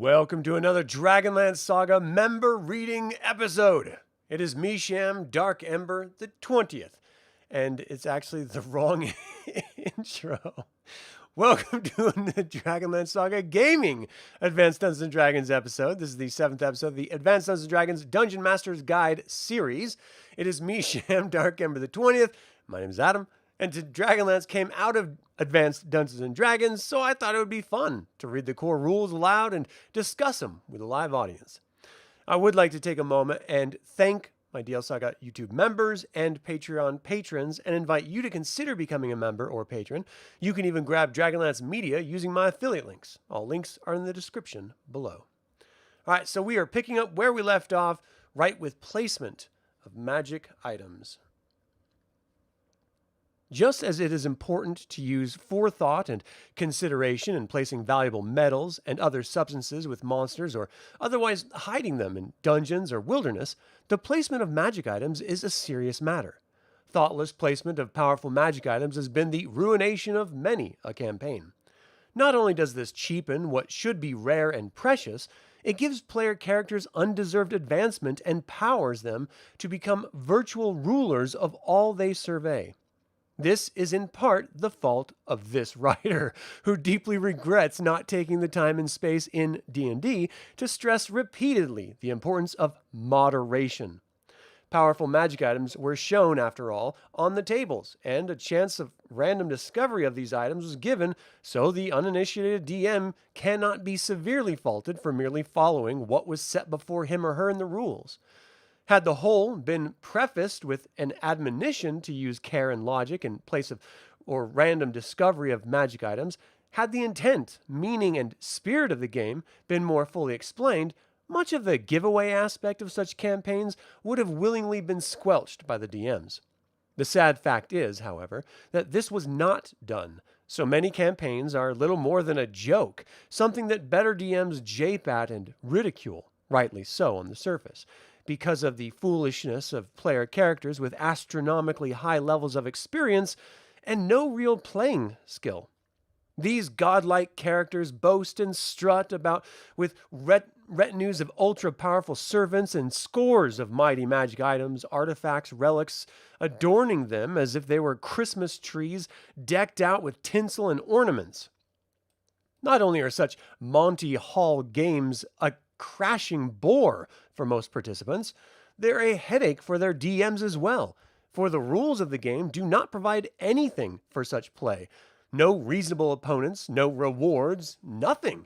Welcome to another DragonLance Saga member reading episode. It is me, Sham, Dark Ember, the 20th, and it's actually the wrong intro. Welcome to the DragonLance Saga Gaming Advanced Dungeons & Dragons episode. This is the 7th episode of the Advanced Dungeons & Dragons Dungeon Master's Guide series. It is me, Sham, Dark Ember, the 20th. My name is Adam, and Dragonlance came out of Advanced Dungeons & Dragons, so I thought it would be fun to read the core rules aloud and discuss them with a live audience. I would like to take a moment and thank my DL Saga YouTube members and Patreon patrons and invite you to consider becoming a member or patron. You can even grab Dragonlance Media using my affiliate links. All links are in the description below. All right, so we are picking up where we left off, right with placement of magic items. Just as it is important to use forethought and consideration in placing valuable metals and other substances with monsters or otherwise hiding them in dungeons or wilderness, the placement of magic items is a serious matter. Thoughtless placement of powerful magic items has been the ruination of many a campaign. Not only does this cheapen what should be rare and precious, it gives player characters undeserved advancement and powers them to become virtual rulers of all they survey. This is in part the fault of this writer, who deeply regrets not taking the time and space in D&D to stress repeatedly the importance of moderation. Powerful magic items were shown, after all, on the tables, and a chance of random discovery of these items was given, so the uninitiated DM cannot be severely faulted for merely following what was set before him or her in the rules. Had the whole been prefaced with an admonition to use care and logic in place of or random discovery of magic items, had the intent, meaning, and spirit of the game been more fully explained, much of the giveaway aspect of such campaigns would have willingly been squelched by the DMs. The sad fact is, however, that this was not done. So many campaigns are little more than a joke, something that better DMs jape at and ridicule, rightly so on the surface, because of the foolishness of player characters with astronomically high levels of experience and no real playing skill. These godlike characters boast and strut about with retinues of ultra-powerful servants and scores of mighty magic items, artifacts, relics, adorning them as if they were Christmas trees decked out with tinsel and ornaments. Not only are such Monty Hall games a crashing bore for most participants, they're a headache for their DMs as well, for the rules of the game do not provide anything for such play. No reasonable opponents, no rewards, nothing.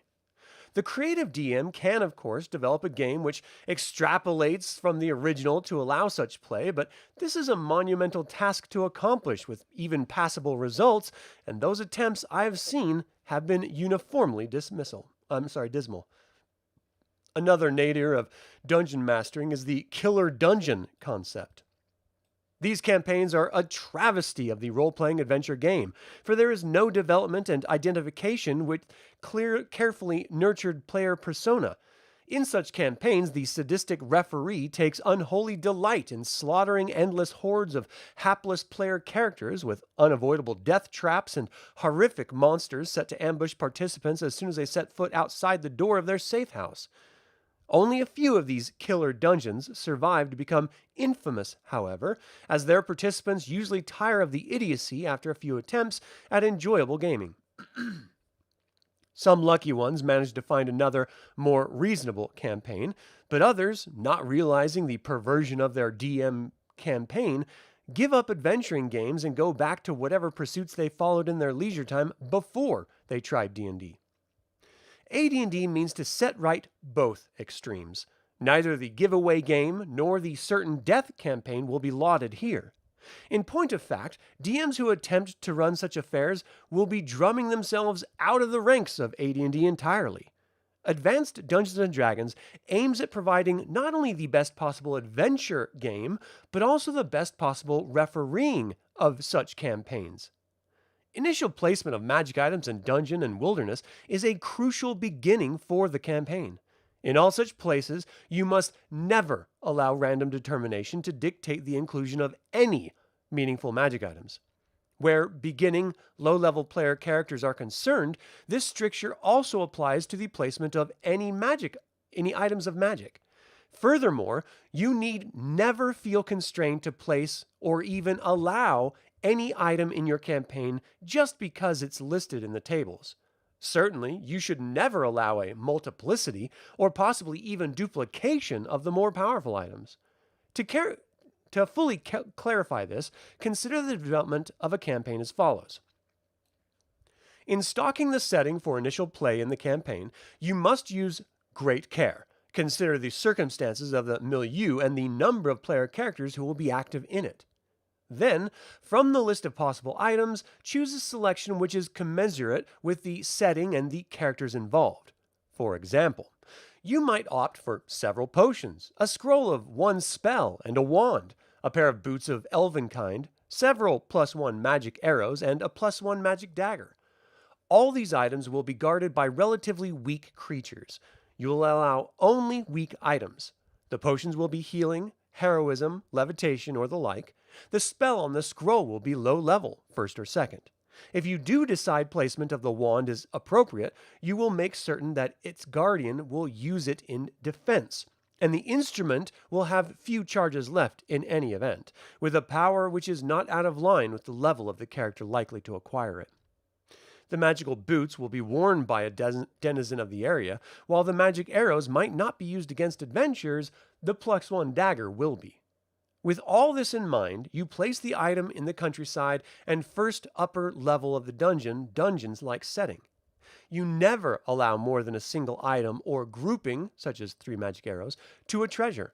The creative DM can, of course, develop a game which extrapolates from the original to allow such play, but this is a monumental task to accomplish with even passable results, and those attempts I have seen have been uniformly dismal. Another nadir of dungeon mastering is the killer dungeon concept. These campaigns are a travesty of the role-playing adventure game, for there is no development and identification with carefully nurtured player persona. In such campaigns, the sadistic referee takes unholy delight in slaughtering endless hordes of hapless player characters with unavoidable death traps and horrific monsters set to ambush participants as soon as they set foot outside the door of their safe house. Only a few of these killer dungeons survive to become infamous, however, as their participants usually tire of the idiocy after a few attempts at enjoyable gaming. Some lucky ones manage to find another, more reasonable campaign, but others, not realizing the perversion of their DM campaign, give up adventuring games and go back to whatever pursuits they followed in their leisure time before they tried D&D. AD&D means to set right both extremes. Neither the giveaway game nor the certain death campaign will be lauded here. In point of fact, DMs who attempt to run such affairs will be drumming themselves out of the ranks of AD&D entirely. Advanced Dungeons & Dragons aims at providing not only the best possible adventure game, but also the best possible refereeing of such campaigns. Initial placement of magic items in dungeon and wilderness is a crucial beginning for the campaign. In all such places, you must never allow random determination to dictate the inclusion of any meaningful magic items. Where beginning, low-level player characters are concerned, this stricture also applies to the placement of any items of magic. Furthermore, you need never feel constrained to place or even allow any item in your campaign just because it's listed in the tables. Certainly, you should never allow a multiplicity or possibly even duplication of the more powerful items. To fully clarify this, consider the development of a campaign as follows. In stocking the setting for initial play in the campaign, you must use great care. Consider the circumstances of the milieu and the number of player characters who will be active in it. Then, from the list of possible items, choose a selection which is commensurate with the setting and the characters involved. For example, you might opt for several potions, a scroll of one spell and a wand, a pair of boots of elven kind, several +1 magic arrows, and a +1 magic dagger. All these items will be guarded by relatively weak creatures. You will allow only weak items. The potions will be healing, heroism, levitation, or the like. The spell on the scroll will be low level, first or second. If you do decide placement of the wand is appropriate, you will make certain that its guardian will use it in defense, and the instrument will have few charges left in any event, with a power which is not out of line with the level of the character likely to acquire it. The magical boots will be worn by a denizen of the area, while the magic arrows might not be used against adventurers, the +1 dagger will be. With all this in mind, you place the item in the countryside and first upper level of the dungeons-like setting. You never allow more than a single item or grouping, such as 3 magic arrows, to a treasure,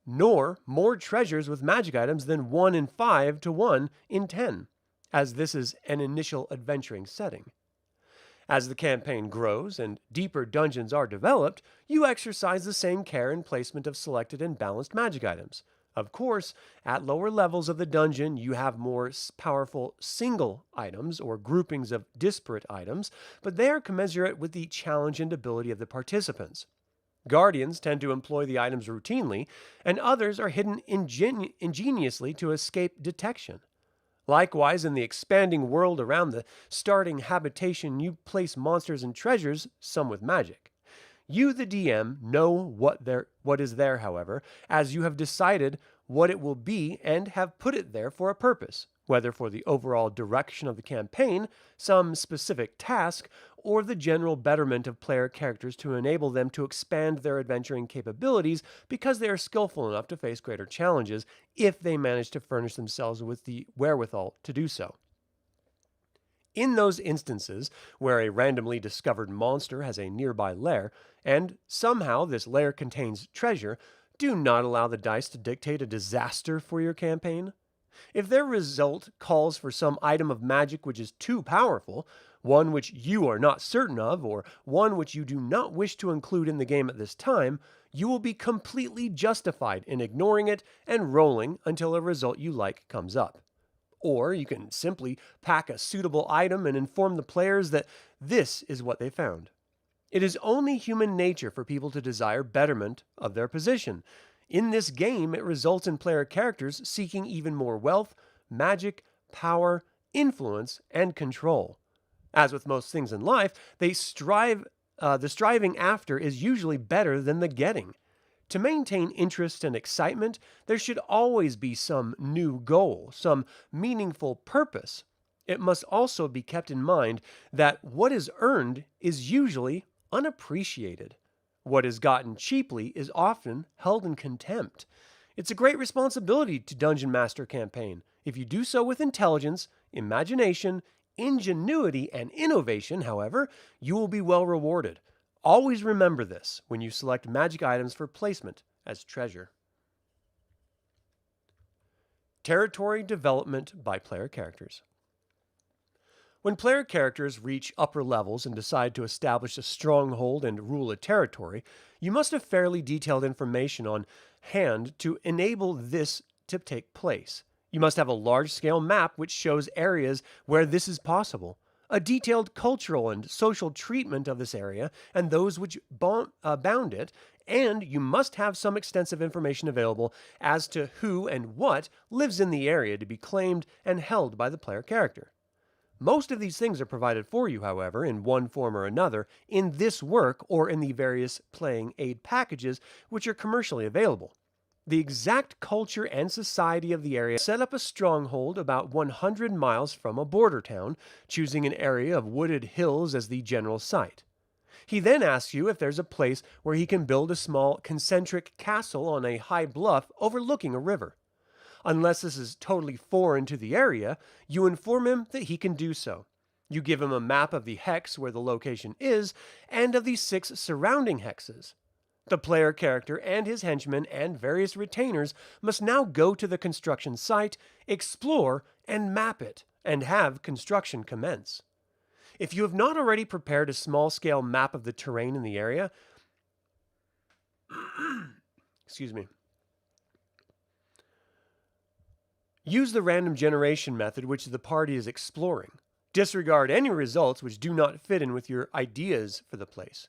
nor more treasures with magic items than 1 in 5 to 1 in 10, as this is an initial adventuring setting. As the campaign grows and deeper dungeons are developed, you exercise the same care in placement of selected and balanced magic items. Of course, at lower levels of the dungeon, you have more powerful single items or groupings of disparate items, but they are commensurate with the challenge and ability of the participants. Guardians tend to employ the items routinely, and others are hidden ingeniously to escape detection. Likewise, in the expanding world around the starting habitation, you place monsters and treasures, some with magic. You, the DM, know what is there, however, as you have decided what it will be and have put it there for a purpose, whether for the overall direction of the campaign, some specific task, or the general betterment of player characters to enable them to expand their adventuring capabilities because they are skillful enough to face greater challenges if they manage to furnish themselves with the wherewithal to do so. In those instances where a randomly discovered monster has a nearby lair, and somehow this lair contains treasure, do not allow the dice to dictate a disaster for your campaign. If their result calls for some item of magic which is too powerful, one which you are not certain of, or one which you do not wish to include in the game at this time, you will be completely justified in ignoring it and rolling until a result you like comes up. Or you can simply pack a suitable item and inform the players that this is what they found. It is only human nature for people to desire betterment of their position. In this game, it results in player characters seeking even more wealth, magic, power, influence, and control. As with most things in life, the striving after is usually better than the getting. To maintain interest and excitement, there should always be some new goal, some meaningful purpose. It must also be kept in mind that what is earned is usually unappreciated. What is gotten cheaply is often held in contempt. It's a great responsibility to Dungeon Master campaign. If you do so with intelligence, imagination, ingenuity, and innovation, however, you will be well rewarded. Always remember this when you select magic items for placement as treasure. Territory development by player characters. When player characters reach upper levels and decide to establish a stronghold and rule a territory, you must have fairly detailed information on hand to enable this to take place. You must have a large-scale map which shows areas where this is possible, a detailed cultural and social treatment of this area and those which bound it, and you must have some extensive information available as to who and what lives in the area to be claimed and held by the player character. Most of these things are provided for you, however, in one form or another, in this work or in the various playing aid packages which are commercially available. The exact culture and society of the area set up a stronghold about 100 miles from a border town, choosing an area of wooded hills as the general site. He then asks you if there's a place where he can build a small concentric castle on a high bluff overlooking a river. Unless this is totally foreign to the area, you inform him that he can do so. You give him a map of the hex where the location is and of the 6 surrounding hexes. The player character and his henchmen and various retainers must now go to the construction site, explore, and map it, and have construction commence. If you have not already prepared a small-scale map of the terrain in the area, use the random generation method which the party is exploring. Disregard any results which do not fit in with your ideas for the place.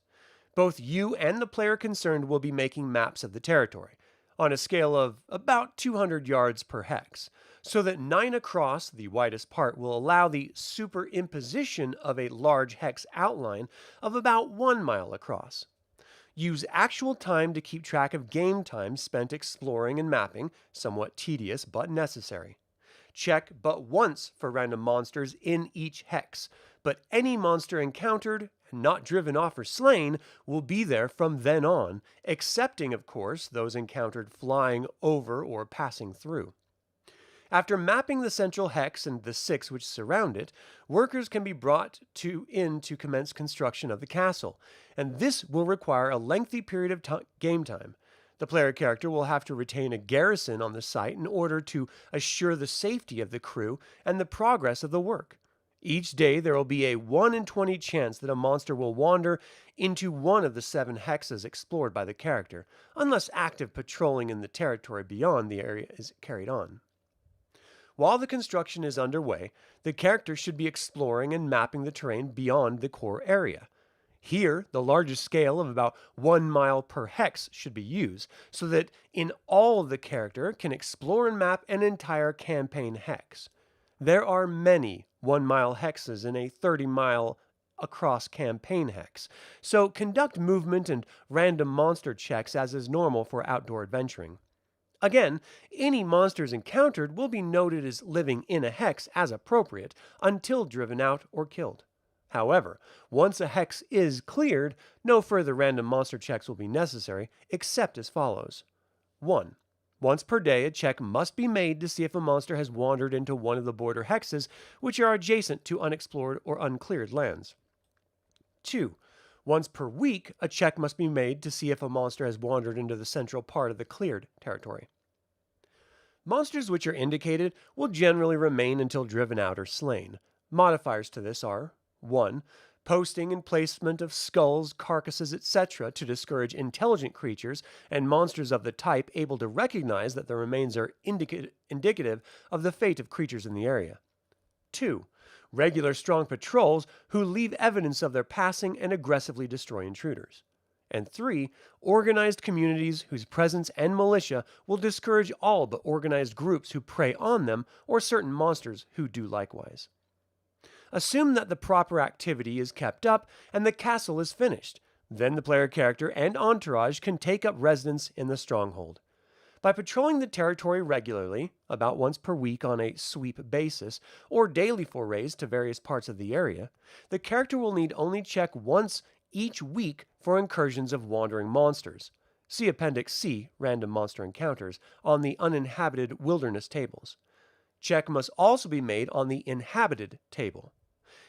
Both you and the player concerned will be making maps of the territory, on a scale of about 200 yards per hex, so that 9 across, the widest part, will allow the superimposition of a large hex outline of about 1 mile across. Use actual time to keep track of game time spent exploring and mapping, somewhat tedious but necessary. Check but once for random monsters in each hex, but any monster encountered and not driven off or slain will be there from then on, excepting, of course, those encountered flying over or passing through. After mapping the central hex and the 6 which surround it, workers can be brought in to commence construction of the castle, and this will require a lengthy period of game time. The player character will have to retain a garrison on the site in order to assure the safety of the crew and the progress of the work. Each day there will be a 1 in 20 chance that a monster will wander into one of the 7 hexes explored by the character, unless active patrolling in the territory beyond the area is carried on. While the construction is underway, the character should be exploring and mapping the terrain beyond the core area. Here, the largest scale of about 1 mile per hex should be used, so that in all the character can explore and map an entire campaign hex. There are many 1 mile hexes in a 30 mile across campaign hex, so conduct movement and random monster checks as is normal for outdoor adventuring. Again, any monsters encountered will be noted as living in a hex as appropriate until driven out or killed. However, once a hex is cleared, no further random monster checks will be necessary, except as follows. 1. Once per day, a check must be made to see if a monster has wandered into one of the border hexes which are adjacent to unexplored or uncleared lands. 2. Once per week, a check must be made to see if a monster has wandered into the central part of the cleared territory. Monsters which are indicated will generally remain until driven out or slain. Modifiers to this are 1. Posting and placement of skulls, carcasses, etc. to discourage intelligent creatures and monsters of the type able to recognize that the remains are indicative of the fate of creatures in the area. 2. Regular strong patrols who leave evidence of their passing and aggressively destroy intruders. And 3. Organized communities whose presence and militia will discourage all but organized groups who prey on them or certain monsters who do likewise. Assume that the proper activity is kept up and the castle is finished. Then the player character and entourage can take up residence in the stronghold. By patrolling the territory regularly, about once per week on a sweep basis, or daily forays to various parts of the area, the character will need only check once each week for incursions of wandering monsters. See Appendix C, Random Monster Encounters, on the uninhabited wilderness tables. Check must also be made on the inhabited table.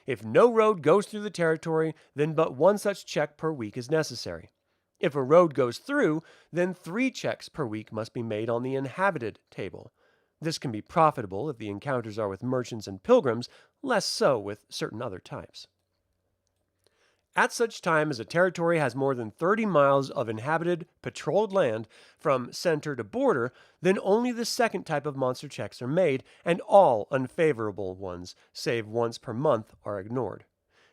If no road goes through the territory, then but one such check per week is necessary. If a road goes through, then 3 checks per week must be made on the inhabited table. This can be profitable if the encounters are with merchants and pilgrims, less so with certain other types. At such time as a territory has more than 30 miles of inhabited, patrolled land from center to border, then only the second type of monster checks are made, and all unfavorable ones, save once per month, are ignored.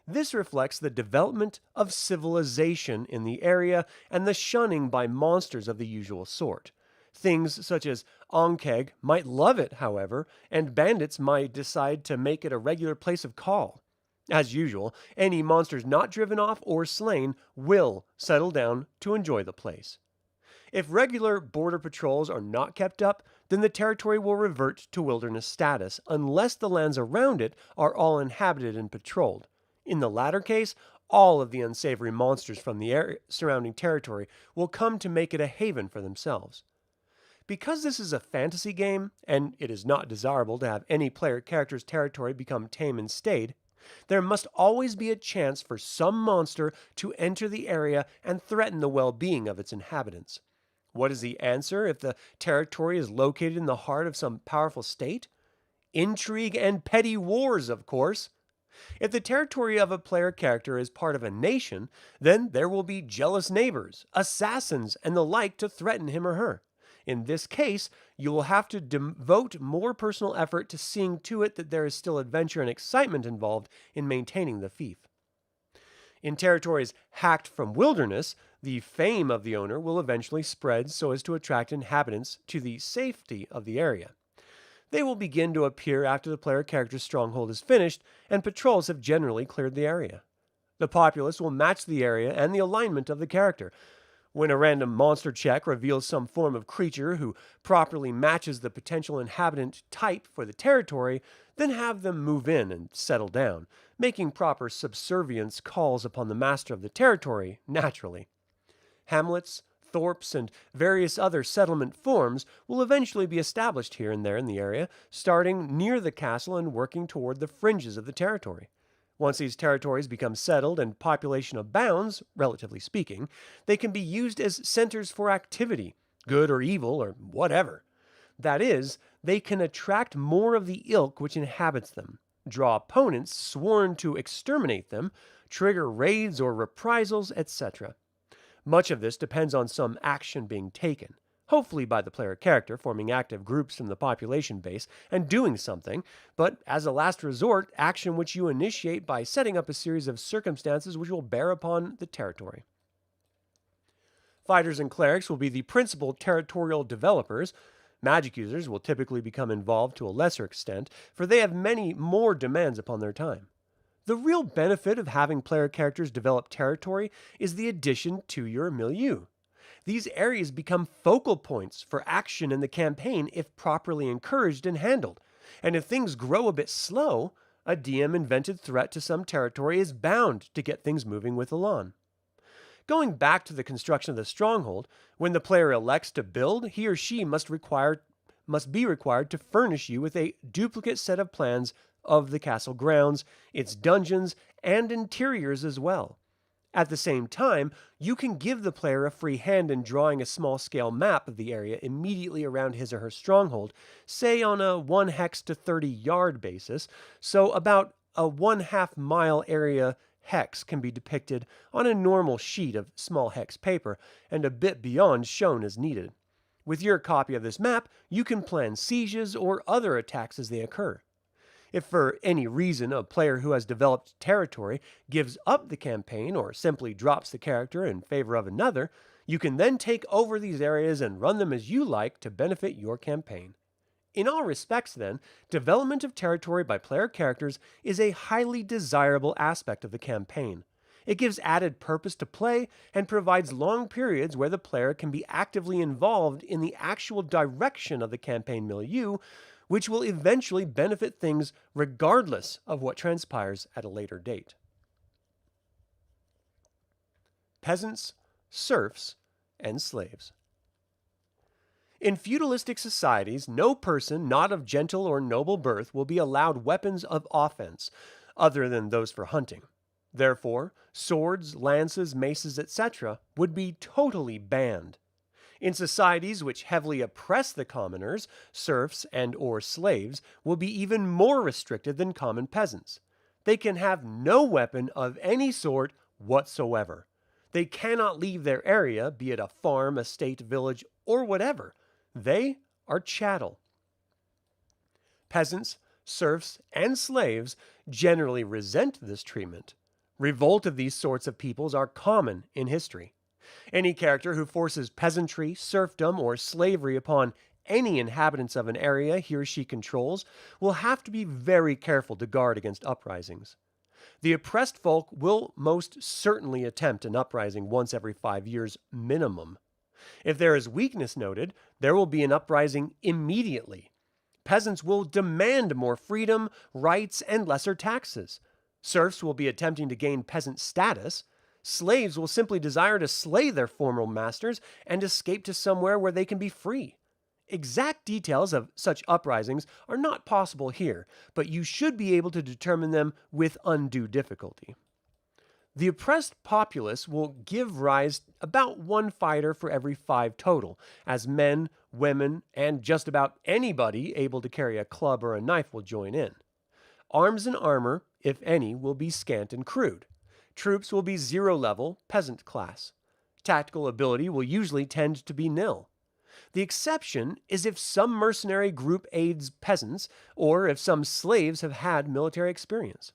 This reflects the development of civilization in the area and the shunning by monsters of the usual sort. Things such as Onkeg might love it, however, and bandits might decide to make it a regular place of call. As usual, any monsters not driven off or slain will settle down to enjoy the place. If regular border patrols are not kept up, then the territory will revert to wilderness status unless the lands around it are all inhabited and patrolled. In the latter case, all of the unsavory monsters from the surrounding territory will come to make it a haven for themselves. Because this is a fantasy game, and it is not desirable to have any player character's territory become tame and staid, there must always be a chance for some monster to enter the area and threaten the well-being of its inhabitants. What is the answer if the territory is located in the heart of some powerful state? Intrigue and petty wars, of course. If the territory of a player character is part of a nation, then there will be jealous neighbors, assassins, and the like to threaten him or her. In this case, you will have to devote more personal effort to seeing to it that there is still adventure and excitement involved in maintaining the fief. In territories hacked from wilderness, the fame of the owner will eventually spread so as to attract inhabitants to the safety of the area. They will begin to appear after the player character's stronghold is finished and patrols have generally cleared the area. The populace will match the area and the alignment of the character. When a random monster check reveals some form of creature who properly matches the potential inhabitant type for the territory, then have them move in and settle down, making proper subservience calls upon the master of the territory naturally. Hamlets, thorps, and various other settlement forms will eventually be established here and there in the area, starting near the castle and working toward the fringes of the territory. Once these territories become settled and population abounds, relatively speaking, they can be used as centers for activity, good or evil or whatever. That is, they can attract more of the ilk which inhabits them, draw opponents sworn to exterminate them, trigger raids or reprisals, etc. Much of this depends on some action being taken, hopefully by the player character forming active groups from the population base and doing something, but as a last resort, action which you initiate by setting up a series of circumstances which will bear upon the territory. Fighters and clerics will be the principal territorial developers. Magic users will typically become involved to a lesser extent, for they have many more demands upon their time. The real benefit of having player characters develop territory is the addition to your milieu. These areas become focal points for action in the campaign if properly encouraged and handled. And if things grow a bit slow, a DM-invented threat to some territory is bound to get things moving with elan. Going back to the construction of the stronghold, when the player elects to build, he or she must be required to furnish you with a duplicate set of plans of the castle grounds, its dungeons, and interiors as well. At the same time, you can give the player a free hand in drawing a small-scale map of the area immediately around his or her stronghold, say on a 1 hex to 30 yard basis, so about a 1/2 mile area hex can be depicted on a normal sheet of small hex paper, and a bit beyond shown as needed. With your copy of this map, you can plan sieges or other attacks as they occur. If for any reason a player who has developed territory gives up the campaign or simply drops the character in favor of another, you can then take over these areas and run them as you like to benefit your campaign. In all respects, then, development of territory by player characters is a highly desirable aspect of the campaign. It gives added purpose to play and provides long periods where the player can be actively involved in the actual direction of the campaign milieu, which will eventually benefit things regardless of what transpires at a later date. Peasants, serfs, and slaves. In feudalistic societies, no person not of gentle or noble birth will be allowed weapons of offense, other than those for hunting. Therefore, swords, lances, maces, etc. would be totally banned. In societies which heavily oppress the commoners, serfs and/or slaves will be even more restricted than common peasants. They can have no weapon of any sort whatsoever. They cannot leave their area, be it a farm, estate, village, or whatever. They are chattel. Peasants, serfs, and slaves generally resent this treatment. Revolt of these sorts of peoples are common in history. Any character who forces peasantry, serfdom, or slavery upon any inhabitants of an area he or she controls will have to be very careful to guard against uprisings. The oppressed folk will most certainly attempt an uprising once every 5 years minimum. If there is weakness noted, there will be an uprising immediately. Peasants will demand more freedom, rights, and lesser taxes. Serfs will be attempting to gain peasant status. Slaves will simply desire to slay their former masters and escape to somewhere where they can be free. Exact details of such uprisings are not possible here, but you should be able to determine them with undue difficulty. The oppressed populace will give rise about one fighter for every 5 total, as men, women, and just about anybody able to carry a club or a knife will join in. Arms and armor, if any, will be scant and crude. Troops will be 0 level, peasant class. Tactical ability will usually tend to be nil. The exception is if some mercenary group aids peasants, or if some slaves have had military experience.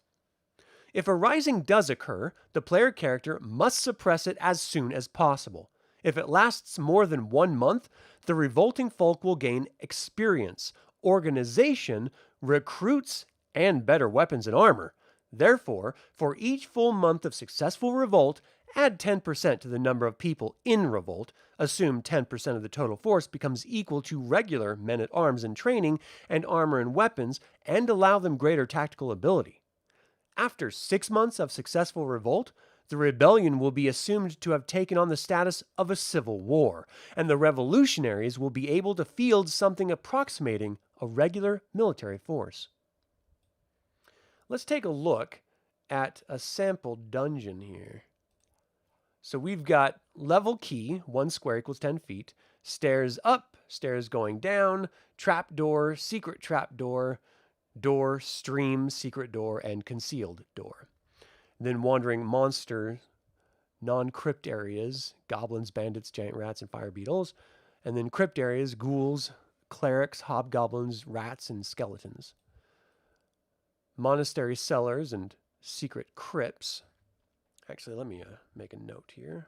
If a rising does occur, the player character must suppress it as soon as possible. If it lasts more than 1 month, the revolting folk will gain experience, organization, recruits, and better weapons and armor. Therefore, for each full month of successful revolt, add 10% to the number of people in revolt, assume 10% of the total force becomes equal to regular men-at-arms in training and armor and weapons, and allow them greater tactical ability. After 6 months of successful revolt, the rebellion will be assumed to have taken on the status of a civil war, and the revolutionaries will be able to field something approximating a regular military force. Let's take a look at a sample dungeon here. So we've got level key, 1 square equals 10 feet, stairs up, stairs going down, trapdoor, secret trapdoor, door, stream, secret door, and concealed door. Then wandering monster, non-crypt areas, goblins, bandits, giant rats, and fire beetles. And then crypt areas, ghouls, clerics, hobgoblins, rats, and skeletons. Monastery cellars and secret crypts. Actually, let me make a note here.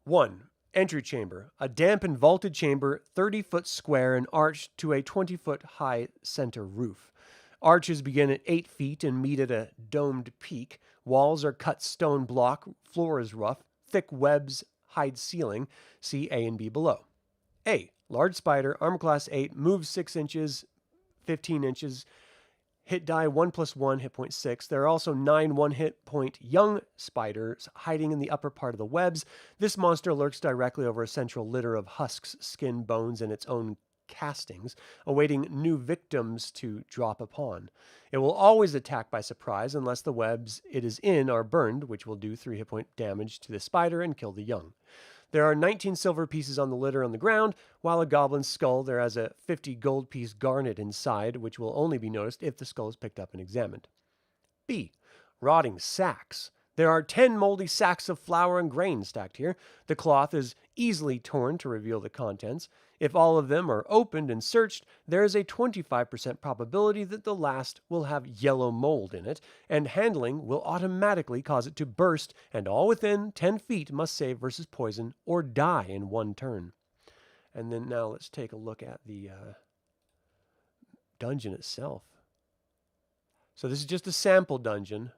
1. Entry chamber. A damp and vaulted chamber, 30-foot square and arched to a 20-foot high center roof. Arches begin at 8 feet and meet at a domed peak. Walls are cut stone block. Floor is rough. Thick webs hide ceiling. See A and B below. A. Large spider, armor class 8, moves 6 inches, 15 inches. Hit die 1+1, hit point 6. There are also 9 1-hit point young spiders hiding in the upper part of the webs. This monster lurks directly over a central litter of husks, skin, bones, and its own castings, awaiting new victims to drop upon. It will always attack by surprise unless the webs it is in are burned, which will do 3 hit point damage to the spider and kill the young. There are 19 silver pieces on the litter on the ground, while a goblin's skull there has a 50 gold piece garnet inside, which will only be noticed if the skull is picked up and examined. B. Rotting sacks. There are 10 moldy sacks of flour and grain stacked here. The cloth is easily torn to reveal the contents. If all of them are opened and searched, there is a 25% probability that the last will have yellow mold in it, and handling will automatically cause it to burst, and all within 10 feet must save versus poison or die in 1 turn. And then now let's take a look at the dungeon itself. So this is just a sample dungeon.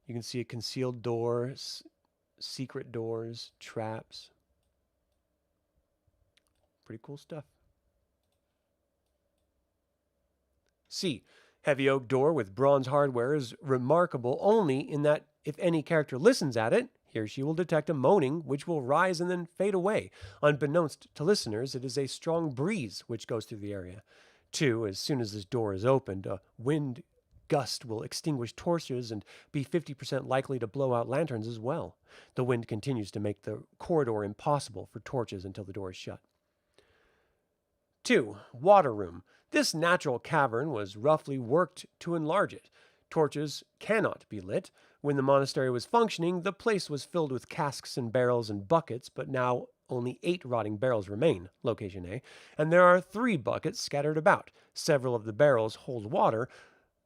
You can see a concealed door, secret doors, traps. Pretty cool stuff. C. Heavy oak door with bronze hardware is remarkable only in that if any character listens at it, he or she will detect a moaning which will rise and then fade away. Unbeknownst to listeners, it is a strong breeze which goes through the area. 2. As soon as this door is opened, a wind gust will extinguish torches and be 50% likely to blow out lanterns as well. The wind continues to make the corridor impossible for torches until the door is shut. 2. Water room. This natural cavern was roughly worked to enlarge it. Torches cannot be lit. When the monastery was functioning, the place was filled with casks and barrels and buckets, but now only 8 rotting barrels remain, location A, and there are 3 buckets scattered about. Several of the barrels hold water.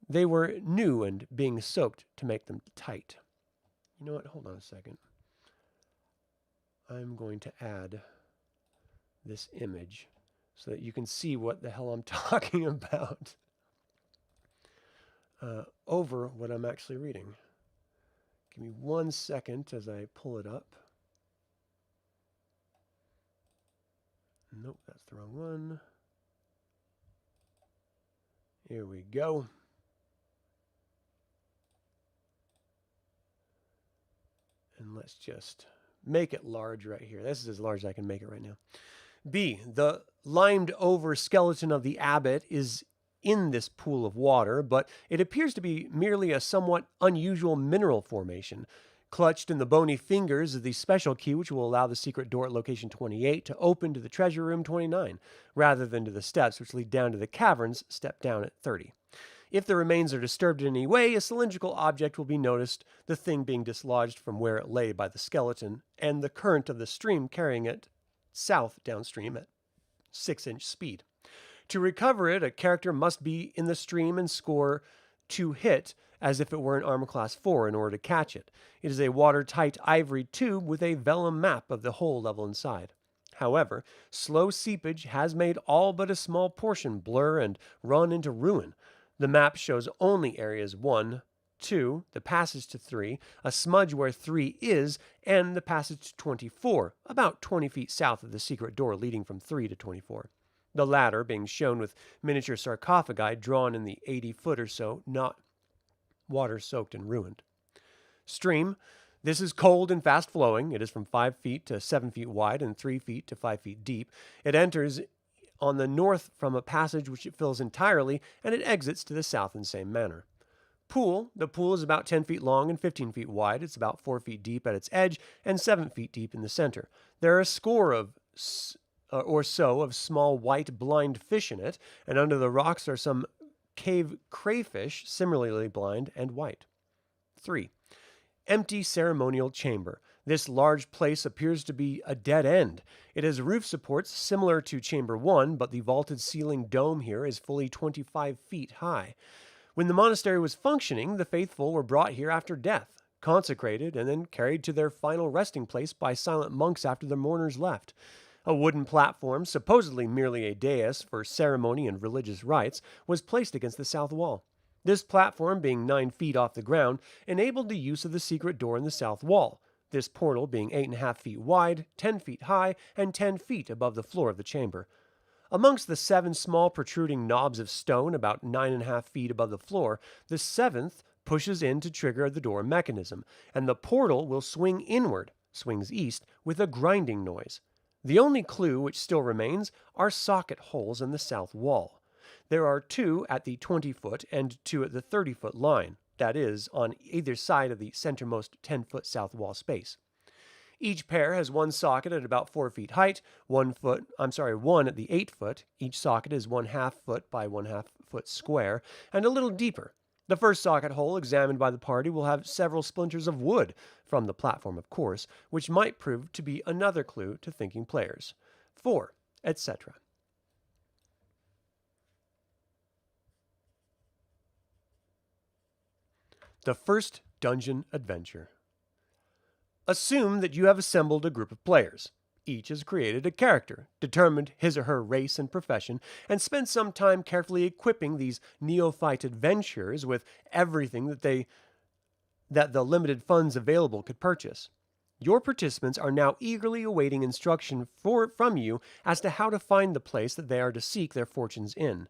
They were new and being soaked to make them tight. You know what? Hold on a second. I'm going to add this image so that you can see what the hell I'm talking about over what I'm actually reading. Give me 1 second as I pull it up. Nope, that's the wrong one. Here we go. And let's just make it large right here. This is as large as I can make it right now. B, the limed over skeleton of the abbot is in this pool of water, but it appears to be merely a somewhat unusual mineral formation. Clutched in the bony fingers is the special key which will allow the secret door at location 28 to open to the treasure room 29, rather than to the steps which lead down to the caverns, step down at 30. If the remains are disturbed in any way, a cylindrical object will be noticed, the thing being dislodged from where it lay by the skeleton, and the current of the stream carrying it south downstream at 6-inch speed. To recover it, a character must be in the stream and score 2 hit as if it were an armor class 4 in order to catch it. It is a watertight ivory tube with a vellum map of the whole level inside. However, slow seepage has made all but a small portion blur and run into ruin. The map shows only areas 1, 2, the passage to 3, a smudge where 3 is, and the passage to 24, about 20 feet south of the secret door leading from 3 to 24. The latter being shown with miniature sarcophagi drawn in the 80 foot or so, not water-soaked and ruined. Stream. This is cold and fast-flowing. It is from 5 feet to 7 feet wide and 3 feet to 5 feet deep. It enters on the north from a passage which it fills entirely, and it exits to the south in the same manner. Pool. The pool is about 10 feet long and 15 feet wide. It's about 4 feet deep at its edge and 7 feet deep in the center. There are a score of or so of small white blind fish in it, and under the rocks are some cave crayfish, similarly blind and white. 3. Empty ceremonial chamber. This large place appears to be a dead end. It has roof supports similar to Chamber 1, but the vaulted ceiling dome here is fully 25 feet high. When the monastery was functioning, the faithful were brought here after death, consecrated, and then carried to their final resting place by silent monks after the mourners left. A wooden platform, supposedly merely a dais for ceremony and religious rites, was placed against the south wall. This platform, being 9 feet off the ground, enabled the use of the secret door in the south wall, this portal being 8.5 feet wide, 10 feet high, and 10 feet above the floor of the chamber. Amongst the 7 small protruding knobs of stone about 9.5 feet above the floor, the 7th pushes in to trigger the door mechanism, and the portal will swing inward, swings east, with a grinding noise. The only clue which still remains are socket holes in the south wall. There are 2 at the 20-foot and 2 at the 30-foot line, that is, on either side of the centermost 10-foot south wall space. Each pair has 1 socket at about 4 feet height, 1 at the 8 foot. Each socket is 1/2 foot by 1/2 foot square, and a little deeper. The first socket hole examined by the party will have several splinters of wood, from the platform of course, which might prove to be another clue to thinking players. 4, etc. The first dungeon adventure. Assume that you have assembled a group of players. Each has created a character, determined his or her race and profession, and spent some time carefully equipping these neophyte adventurers with everything that the limited funds available could purchase. Your participants are now eagerly awaiting instruction from you as to how to find the place that they are to seek their fortunes in.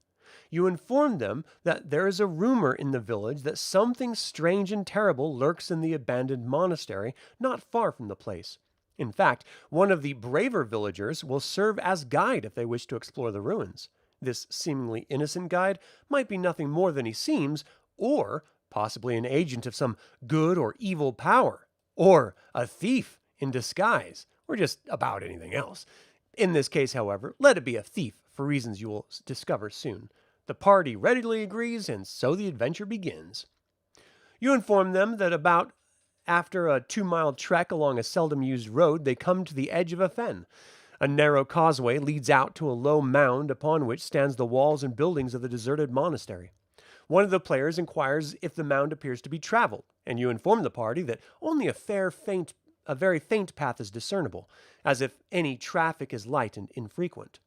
You inform them that there is a rumor in the village that something strange and terrible lurks in the abandoned monastery not far from the place. In fact, one of the braver villagers will serve as guide if they wish to explore the ruins. This seemingly innocent guide might be nothing more than he seems, or possibly an agent of some good or evil power, or a thief in disguise, or just about anything else. In this case, however, let it be a thief for reasons you will discover soon. The party readily agrees, and so the adventure begins. You inform them that after a 2-mile trek along a seldom used road, they come to the edge of a fen. A narrow causeway leads out to a low mound upon which stands the walls and buildings of the deserted monastery. One of the players inquires if the mound appears to be traveled, and you inform the party that only a very faint path is discernible, as if any traffic is light and infrequent.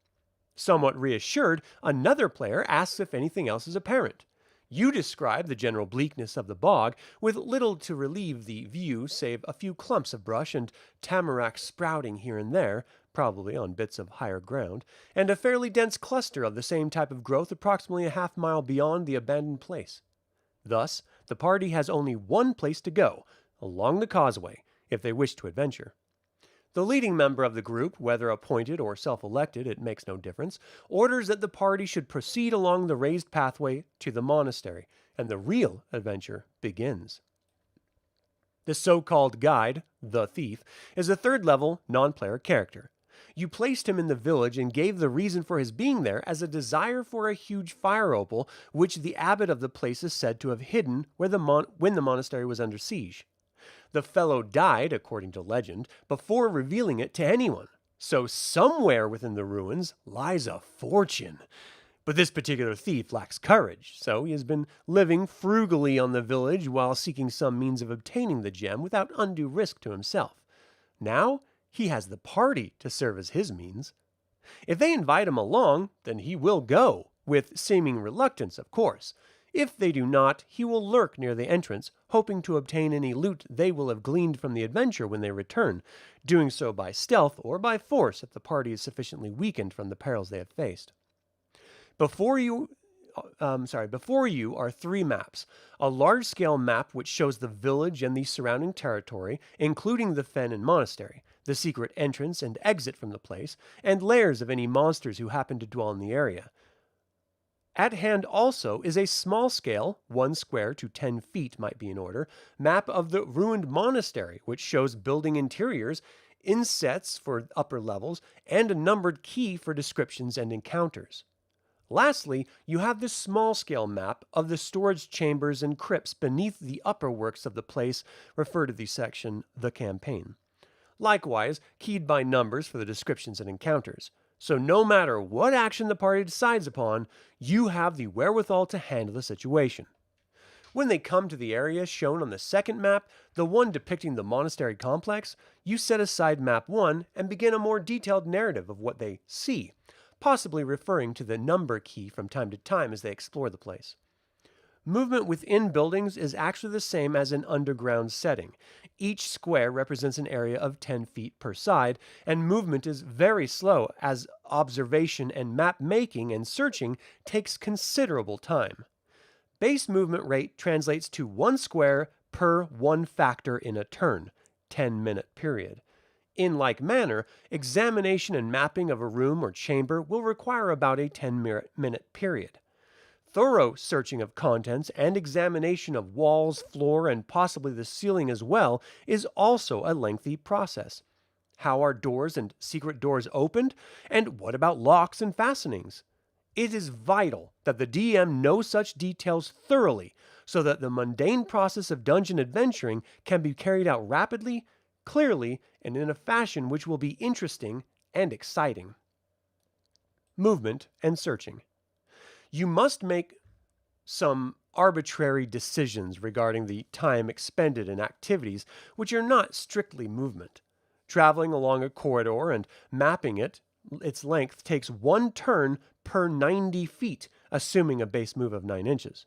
Somewhat reassured, another player asks if anything else is apparent. You describe the general bleakness of the bog, with little to relieve the view save a few clumps of brush and tamarack sprouting here and there, probably on bits of higher ground, and a fairly dense cluster of the same type of growth approximately a half-mile beyond the abandoned place. Thus, the party has only one place to go, along the causeway, if they wish to adventure. The leading member of the group, whether appointed or self-elected, it makes no difference, orders that the party should proceed along the raised pathway to the monastery, and the real adventure begins. The so-called guide, the thief, is a third-level, non-player character. You placed him in the village and gave the reason for his being there as a desire for a huge fire opal, which the abbot of the place is said to have hidden when the monastery was under siege. The fellow died, according to legend, before revealing it to anyone. So somewhere within the ruins lies a fortune. But this particular thief lacks courage, so he has been living frugally on the village while seeking some means of obtaining the gem without undue risk to himself. Now he has the party to serve as his means. If they invite him along, then he will go, with seeming reluctance, of course. If they do not, he will lurk near the entrance, hoping to obtain any loot they will have gleaned from the adventure when they return, doing so by stealth or by force if the party is sufficiently weakened from the perils they have faced. Before you are 3 maps. A large-scale map which shows the village and the surrounding territory, including the fen and monastery, the secret entrance and exit from the place, and lairs of any monsters who happen to dwell in the area. At hand also is a small-scale, 1 square to 10 feet might be in order, map of the ruined monastery, which shows building interiors, insets for upper levels, and a numbered key for descriptions and encounters. Lastly, you have the small-scale map of the storage chambers and crypts beneath the upper works of the place, referred to the section The Campaign. Likewise, keyed by numbers for the descriptions and encounters. So no matter what action the party decides upon, you have the wherewithal to handle the situation. When they come to the area shown on the second map, the one depicting the monastery complex, you set aside map 1 and begin a more detailed narrative of what they see, possibly referring to the number key from time to time as they explore the place. Movement within buildings is actually the same as an underground setting. Each square represents an area of 10 feet per side, and movement is very slow as observation and map making and searching takes considerable time. Base movement rate translates to 1 square per 1 factor in a turn, 10-minute period. In like manner, examination and mapping of a room or chamber will require about a 10-minute period. Thorough searching of contents and examination of walls, floor, and possibly the ceiling as well is also a lengthy process. How are doors and secret doors opened? And what about locks and fastenings? It is vital that the DM know such details thoroughly so that the mundane process of dungeon adventuring can be carried out rapidly, clearly, and in a fashion which will be interesting and exciting. Movement and searching. You must make some arbitrary decisions regarding the time expended in activities which are not strictly movement. Traveling along a corridor and mapping its length takes 1 turn per 90 feet, assuming a base move of 9 inches.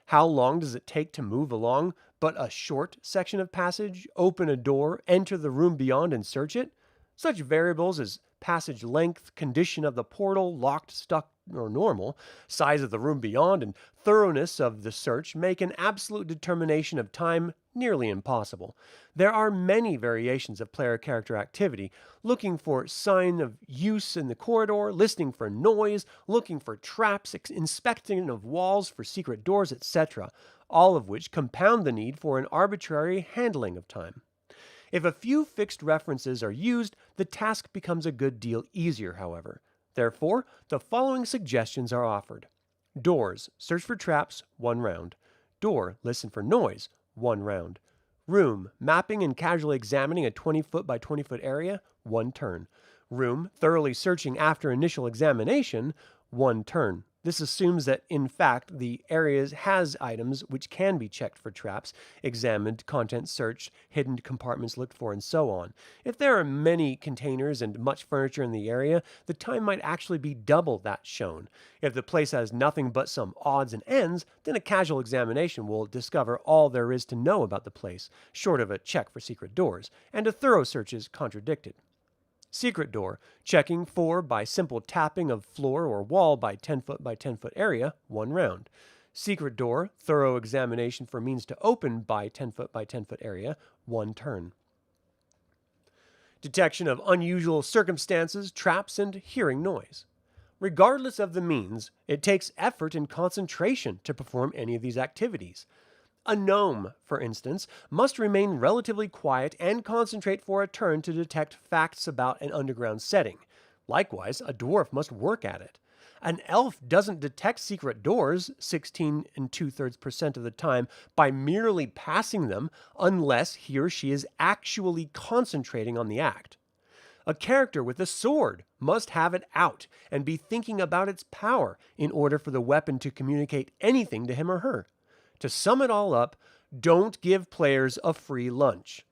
How long does it take to move along but a short section of passage, open a door, enter the room beyond, and search it? Such variables as passage length, condition of the portal, locked, stuck, or normal, size of the room beyond, and thoroughness of the search make an absolute determination of time nearly impossible. There are many variations of player character activity, looking for sign of use in the corridor, listening for noise, looking for traps, inspecting of walls for secret doors, etc., all of which compound the need for an arbitrary handling of time. If a few fixed references are used, the task becomes a good deal easier, however. Therefore, the following suggestions are offered. Doors, search for traps, 1 round. Door, listen for noise, 1 round. Room, mapping and casually examining a 20-foot by 20-foot area, 1 turn. Room, thoroughly searching after initial examination, 1 turn. This assumes that, in fact, the area has items which can be checked for traps, examined, contents searched, hidden compartments looked for, and so on. If there are many containers and much furniture in the area, the time might actually be double that shown. If the place has nothing but some odds and ends, then a casual examination will discover all there is to know about the place, short of a check for secret doors, and a thorough search is contradicted. Secret door, checking for by simple tapping of floor or wall by 10-foot by 10-foot area, 1 round. Secret door, thorough examination for means to open by 10-foot by 10-foot area, 1 turn. Detection of unusual circumstances, traps, and hearing noise. Regardless of the means, it takes effort and concentration to perform any of these activities. A gnome, for instance, must remain relatively quiet and concentrate for a turn to detect facts about an underground setting. Likewise, a dwarf must work at it. An elf doesn't detect secret doors 16 2/3% of the time by merely passing them unless he or she is actually concentrating on the act. A character with a sword must have it out and be thinking about its power in order for the weapon to communicate anything to him or her. To sum it all up, don't give players a free lunch.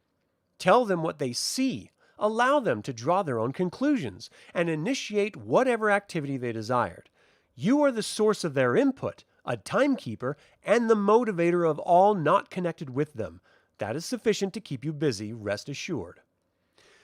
Tell them what they see, allow them to draw their own conclusions, and initiate whatever activity they desired. You are the source of their input, a timekeeper, and the motivator of all not connected with them. That is sufficient to keep you busy, rest assured.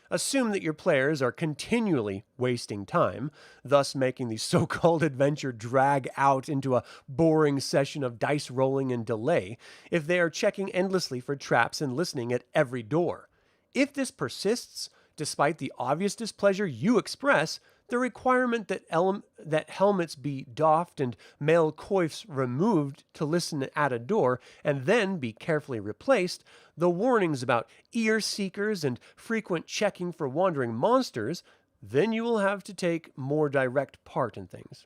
Assume that your players are continually wasting time, thus making the so-called adventure drag out into a boring session of dice rolling and delay, if they are checking endlessly for traps and listening at every door. If this persists, despite the obvious displeasure you express, the requirement that helmets be doffed and mail coifs removed to listen at a door and then be carefully replaced, the warnings about ear seekers and frequent checking for wandering monsters, then you will have to take more direct part in things.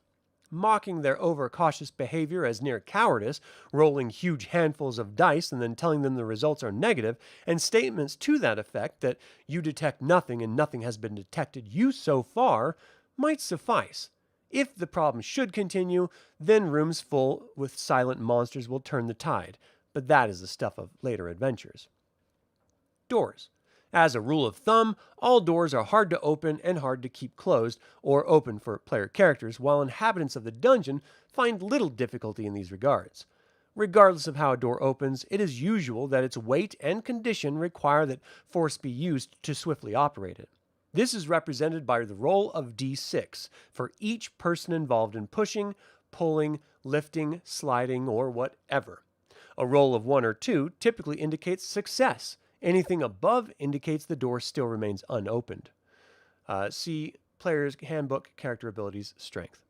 Mocking their overcautious behavior as near cowardice, rolling huge handfuls of dice and then telling them the results are negative, and statements to that effect that you detect nothing and nothing has been detected you so far, might suffice. If the problem should continue, then rooms full with silent monsters will turn the tide, but that is the stuff of later adventures. Doors. As a rule of thumb, all doors are hard to open and hard to keep closed or open for player characters, while inhabitants of the dungeon find little difficulty in these regards. Regardless of how a door opens, it is usual that its weight and condition require that force be used to swiftly operate it. This is represented by the roll of D6 for each person involved in pushing, pulling, lifting, sliding, or whatever. A roll of 1 or 2 typically indicates success. Anything above indicates the door still remains unopened. See Player's Handbook, Character Abilities, Strength.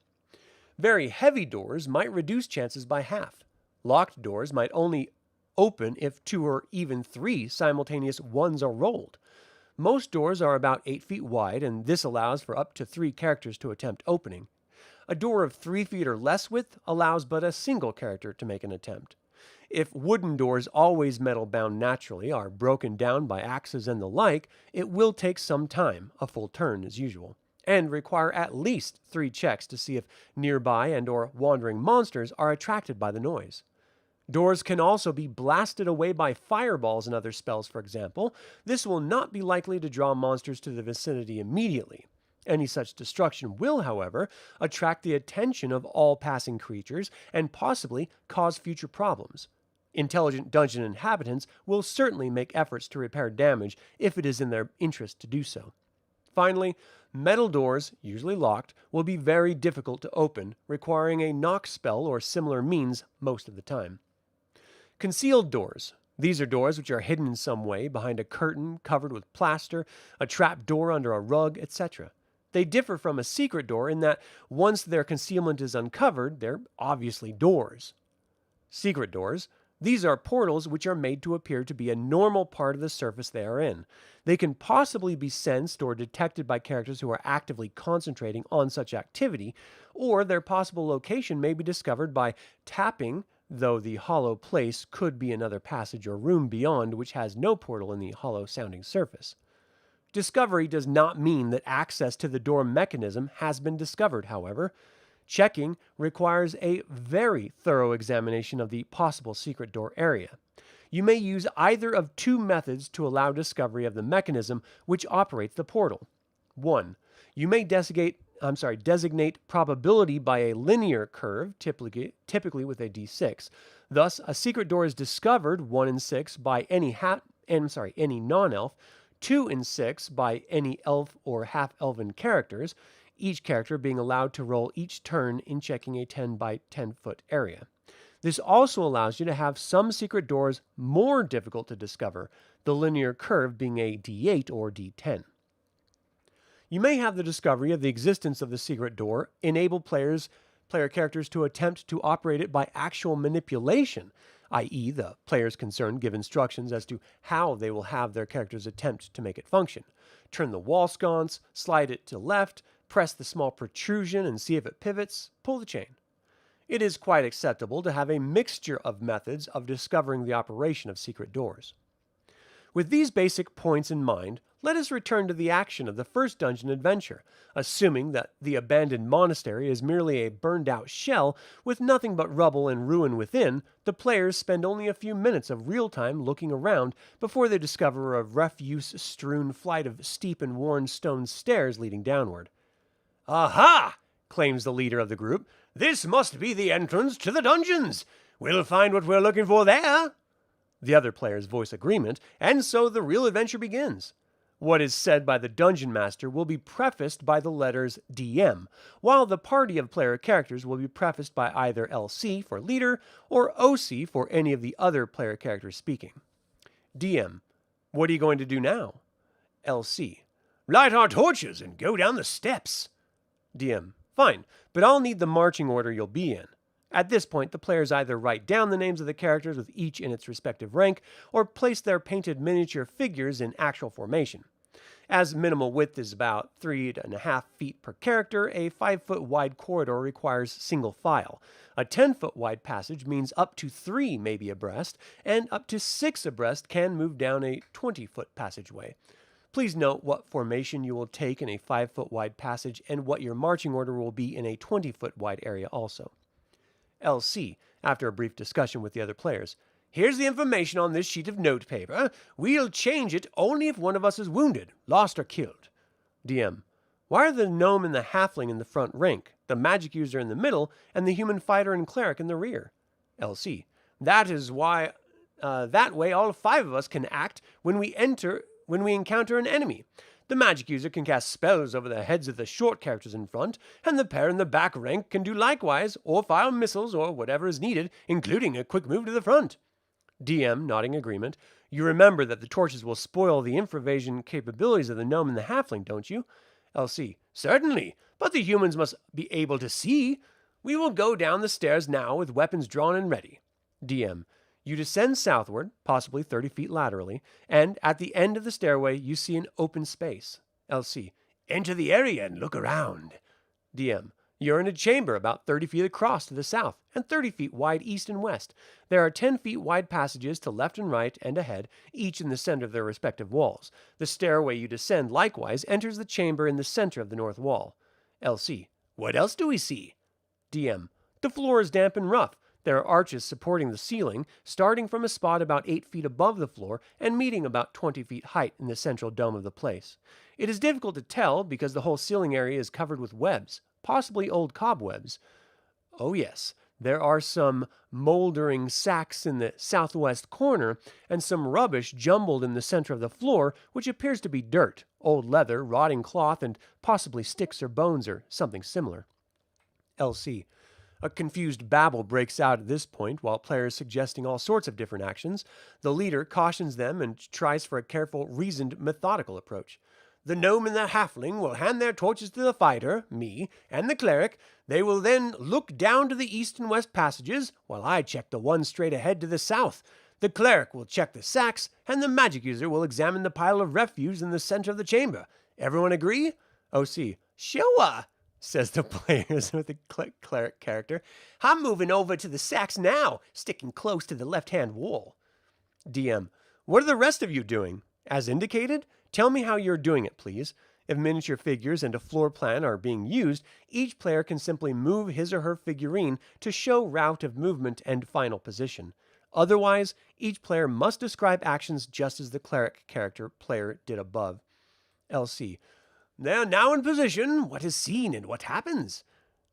Very heavy doors might reduce chances by half. Locked doors might only open if 2 or even 3 simultaneous ones are rolled. Most doors are about 8 feet wide, and this allows for up to 3 characters to attempt opening. A door of 3 feet or less width allows but a single character to make an attempt. If wooden doors, always metal bound naturally, are broken down by axes and the like, it will take some time, a full turn as usual, and require at least 3 checks to see if nearby and or wandering monsters are attracted by the noise. Doors can also be blasted away by fireballs and other spells, for example. This will not be likely to draw monsters to the vicinity immediately. Any such destruction will, however, attract the attention of all passing creatures and possibly cause future problems. Intelligent dungeon inhabitants will certainly make efforts to repair damage if it is in their interest to do so. Finally, metal doors, usually locked, will be very difficult to open, requiring a knock spell or similar means most of the time. Concealed doors. These are doors which are hidden in some way, behind a curtain covered with plaster, a trap door under a rug, etc. They differ from a secret door in that once their concealment is uncovered, they're obviously doors. Secret doors. These are portals which are made to appear to be a normal part of the surface they are in. They can possibly be sensed or detected by characters who are actively concentrating on such activity, or their possible location may be discovered by tapping, though the hollow place could be another passage or room beyond which has no portal in the hollow-sounding surface. Discovery does not mean that access to the door mechanism has been discovered, however. Checking requires a very thorough examination of the possible secret door area. You may use either of two methods to allow discovery of the mechanism which operates the portal. 1. You may designate probability by a linear curve, typically with a d6. Thus, a secret door is discovered 1 in 6 by any non-elf, 2 in 6 by any elf or half-elven characters, each character being allowed to roll each turn in checking a 10 by 10 foot area. This also allows you to have some secret doors more difficult to discover, the linear curve being a d8 or d10. You may have the discovery of the existence of the secret door enable player characters to attempt to operate it by actual manipulation, i.e. the players concerned give instructions as to how they will have their characters attempt to make it function. Turn the wall sconce, slide it to left, press the small protrusion and see if it pivots, pull the chain. It is quite acceptable to have a mixture of methods of discovering the operation of secret doors. With these basic points in mind, let us return to the action of the first dungeon adventure. Assuming that the abandoned monastery is merely a burned-out shell with nothing but rubble and ruin within, the players spend only a few minutes of real time looking around before they discover a refuse-strewn flight of steep and worn stone stairs leading downward. "Aha!" claims the leader of the group. "This must be the entrance to the dungeons. We'll find what we're looking for there." The other players voice agreement, and so the real adventure begins. What is said by the dungeon master will be prefaced by the letters DM, while the party of player characters will be prefaced by either LC for leader or OC for any of the other player characters speaking. DM: What are you going to do now? LC: Light our torches and go down the steps. DM: Fine, but I'll need the marching order you'll be in. At this point, the players either write down the names of the characters with each in its respective rank, or place their painted miniature figures in actual formation. As minimal width is about 3.5 feet per character, a 5-foot wide corridor requires single file. A 10-foot wide passage means up to 3 may be abreast, and up to 6 abreast can move down a 20-foot passageway. Please note what formation you will take in a 5-foot wide passage and what your marching order will be in a 20-foot wide area also. LC, after a brief discussion with the other players: Here's the information on this sheet of notepaper. We'll change it only if one of us is wounded, lost, or killed. DM: Why are the gnome and the halfling in the front rank, the magic user in the middle, and the human fighter and cleric in the rear? LC: That way all 5 of us can act when we encounter an enemy. The magic user can cast spells over the heads of the short characters in front, and the pair in the back rank can do likewise, or fire missiles, or whatever is needed, including a quick move to the front. DM, nodding agreement: You remember that the torches will spoil the infravision capabilities of the gnome and the halfling, don't you? LC: Certainly, but the humans must be able to see. We will go down the stairs now with weapons drawn and ready. DM: You descend southward, possibly 30 feet laterally, and at the end of the stairway you see an open space. LC: Enter the area and look around. DM: You're in a chamber about 30 feet across to the south and 30 feet wide east and west. There are 10 feet wide passages to left and right and ahead, each in the center of their respective walls. The stairway you descend likewise enters the chamber in the center of the north wall. LC: What else do we see? DM: The floor is damp and rough. There are arches supporting the ceiling, starting from a spot about 8 feet above the floor and meeting about 20 feet height in the central dome of the place. It is difficult to tell because the whole ceiling area is covered with webs, possibly old cobwebs. Oh yes, there are some moldering sacks in the southwest corner and some rubbish jumbled in the center of the floor, which appears to be dirt, old leather, rotting cloth, and possibly sticks or bones or something similar. LC: A confused babble breaks out at this point, while players suggesting all sorts of different actions. The leader cautions them and tries for a careful, reasoned, methodical approach. The gnome and the halfling will hand their torches to the fighter, me, and the cleric. They will then look down to the east and west passages, while I check the one straight ahead to the south. The cleric will check the sacks, and the magic user will examine the pile of refuse in the center of the chamber. Everyone agree? OC. Sure, says the players with the cleric character. I'm moving over to the sacks now, sticking close to the left-hand wall. DM. What are the rest of you doing? As indicated? Tell me how you're doing it, please. If miniature figures and a floor plan are being used, each player can simply move his or her figurine to show route of movement and final position. Otherwise, each player must describe actions just as the cleric character player did above. LC. They're now in position. What is seen and what happens?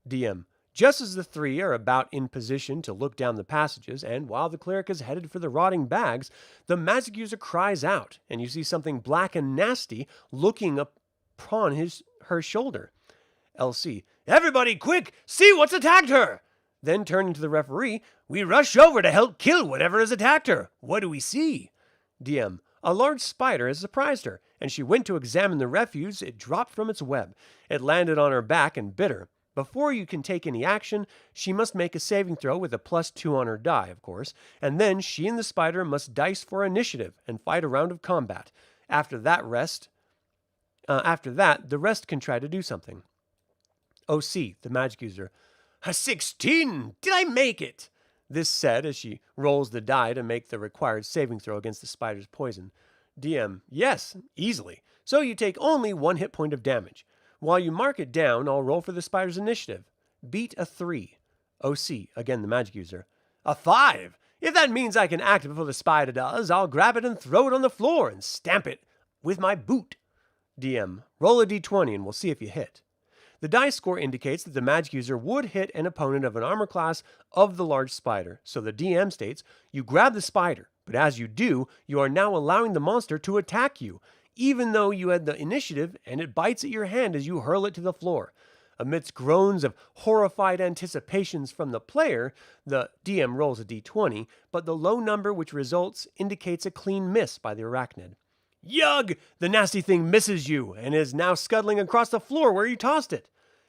DM. Just as the three are about in position to look down the passages, and while the cleric is headed for the rotting bags, the magic user cries out, and you see something black and nasty looking upon her shoulder. LC. Everybody, quick! See what's attacked her! Then turning to the referee, we rush over to help kill whatever has attacked her. What do we see? DM. A large spider has surprised her, and she went to examine the refuse. It dropped from its web. It landed on her back and bit her. Before you can take any action, she must make a saving throw with a +2 on her die, of course, and then she and the spider must dice for initiative and fight a round of combat. After that, the rest can try to do something. OC, the magic user. A 16! Did I make it? This said as she rolls the die to make the required saving throw against the spider's poison. DM. Yes, easily. So you take only 1 hit point of damage. While you mark it down, I'll roll for the spider's initiative. Beat a 3. OC, again the magic user. A 5! If that means I can act before the spider does, I'll grab it and throw it on the floor and stamp it with my boot. DM. Roll a d20 and we'll see if you hit. The dice score indicates that the magic user would hit an opponent of an armor class of the large spider, so the DM states, you grab the spider, but as you do, you are now allowing the monster to attack you, even though you had the initiative, and it bites at your hand as you hurl it to the floor. Amidst groans of horrified anticipations from the player, the DM rolls a d20, but the low number which results indicates a clean miss by the arachnid. Yug! The nasty thing misses you, and is now scuttling across the floor where you tossed it.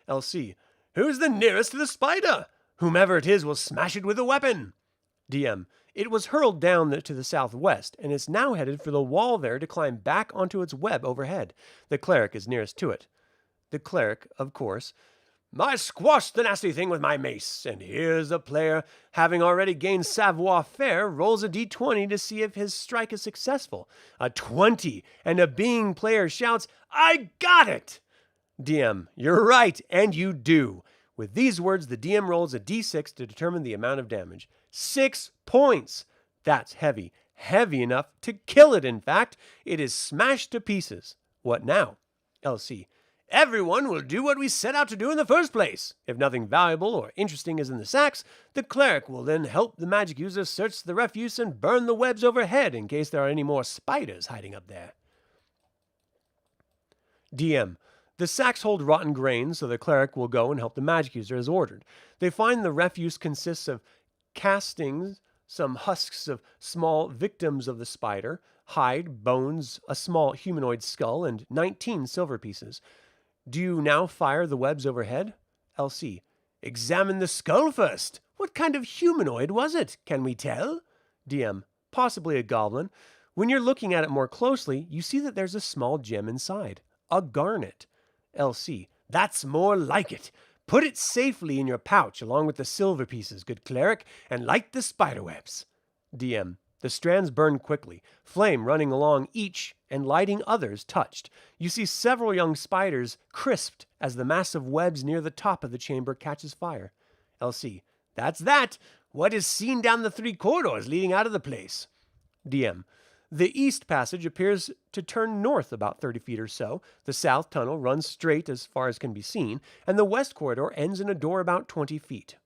LC. Who's the nearest to the spider? Whomever it is will smash it with a weapon. DM. It was hurled down to the southwest, and is now headed for the wall there to climb back onto its web overhead. The cleric is nearest to it. The cleric, of course. I squashed the nasty thing with my mace, and here's the player, having already gained savoir-faire, rolls a d20 to see if his strike is successful. A 20, and a being player shouts, I got it! DM, you're right, and you do. With these words, the DM rolls a d6 to determine the amount of damage. 6 points! That's heavy. Heavy enough to kill it, in fact. It is smashed to pieces. What now? LC. Everyone will do what we set out to do in the first place. If nothing valuable or interesting is in the sacks, the cleric will then help the magic user search the refuse and burn the webs overhead in case there are any more spiders hiding up there. DM. The sacks hold rotten grain, so the cleric will go and help the magic user as ordered. They find the refuse consists of castings, some husks of small victims of the spider, hide, bones, a small humanoid skull, and 19 silver pieces. Do you now fire the webs overhead? LC. Examine the skull first. What kind of humanoid was it? Can we tell? DM. Possibly a goblin. When you're looking at it more closely, you see that there's a small gem inside. A garnet. LC. That's more like it. Put it safely in your pouch along with the silver pieces, good cleric, and light the spiderwebs. DM. The strands burn quickly, flame running along each and lighting others touched. You see several young spiders crisped as the mass of webs near the top of the chamber catches fire. LC. That's that. What is seen down the 3 corridors leading out of the place? DM. The east passage appears to turn north about 30 feet or so. The south tunnel runs straight as far as can be seen, and the west corridor ends in a door about 20 feet.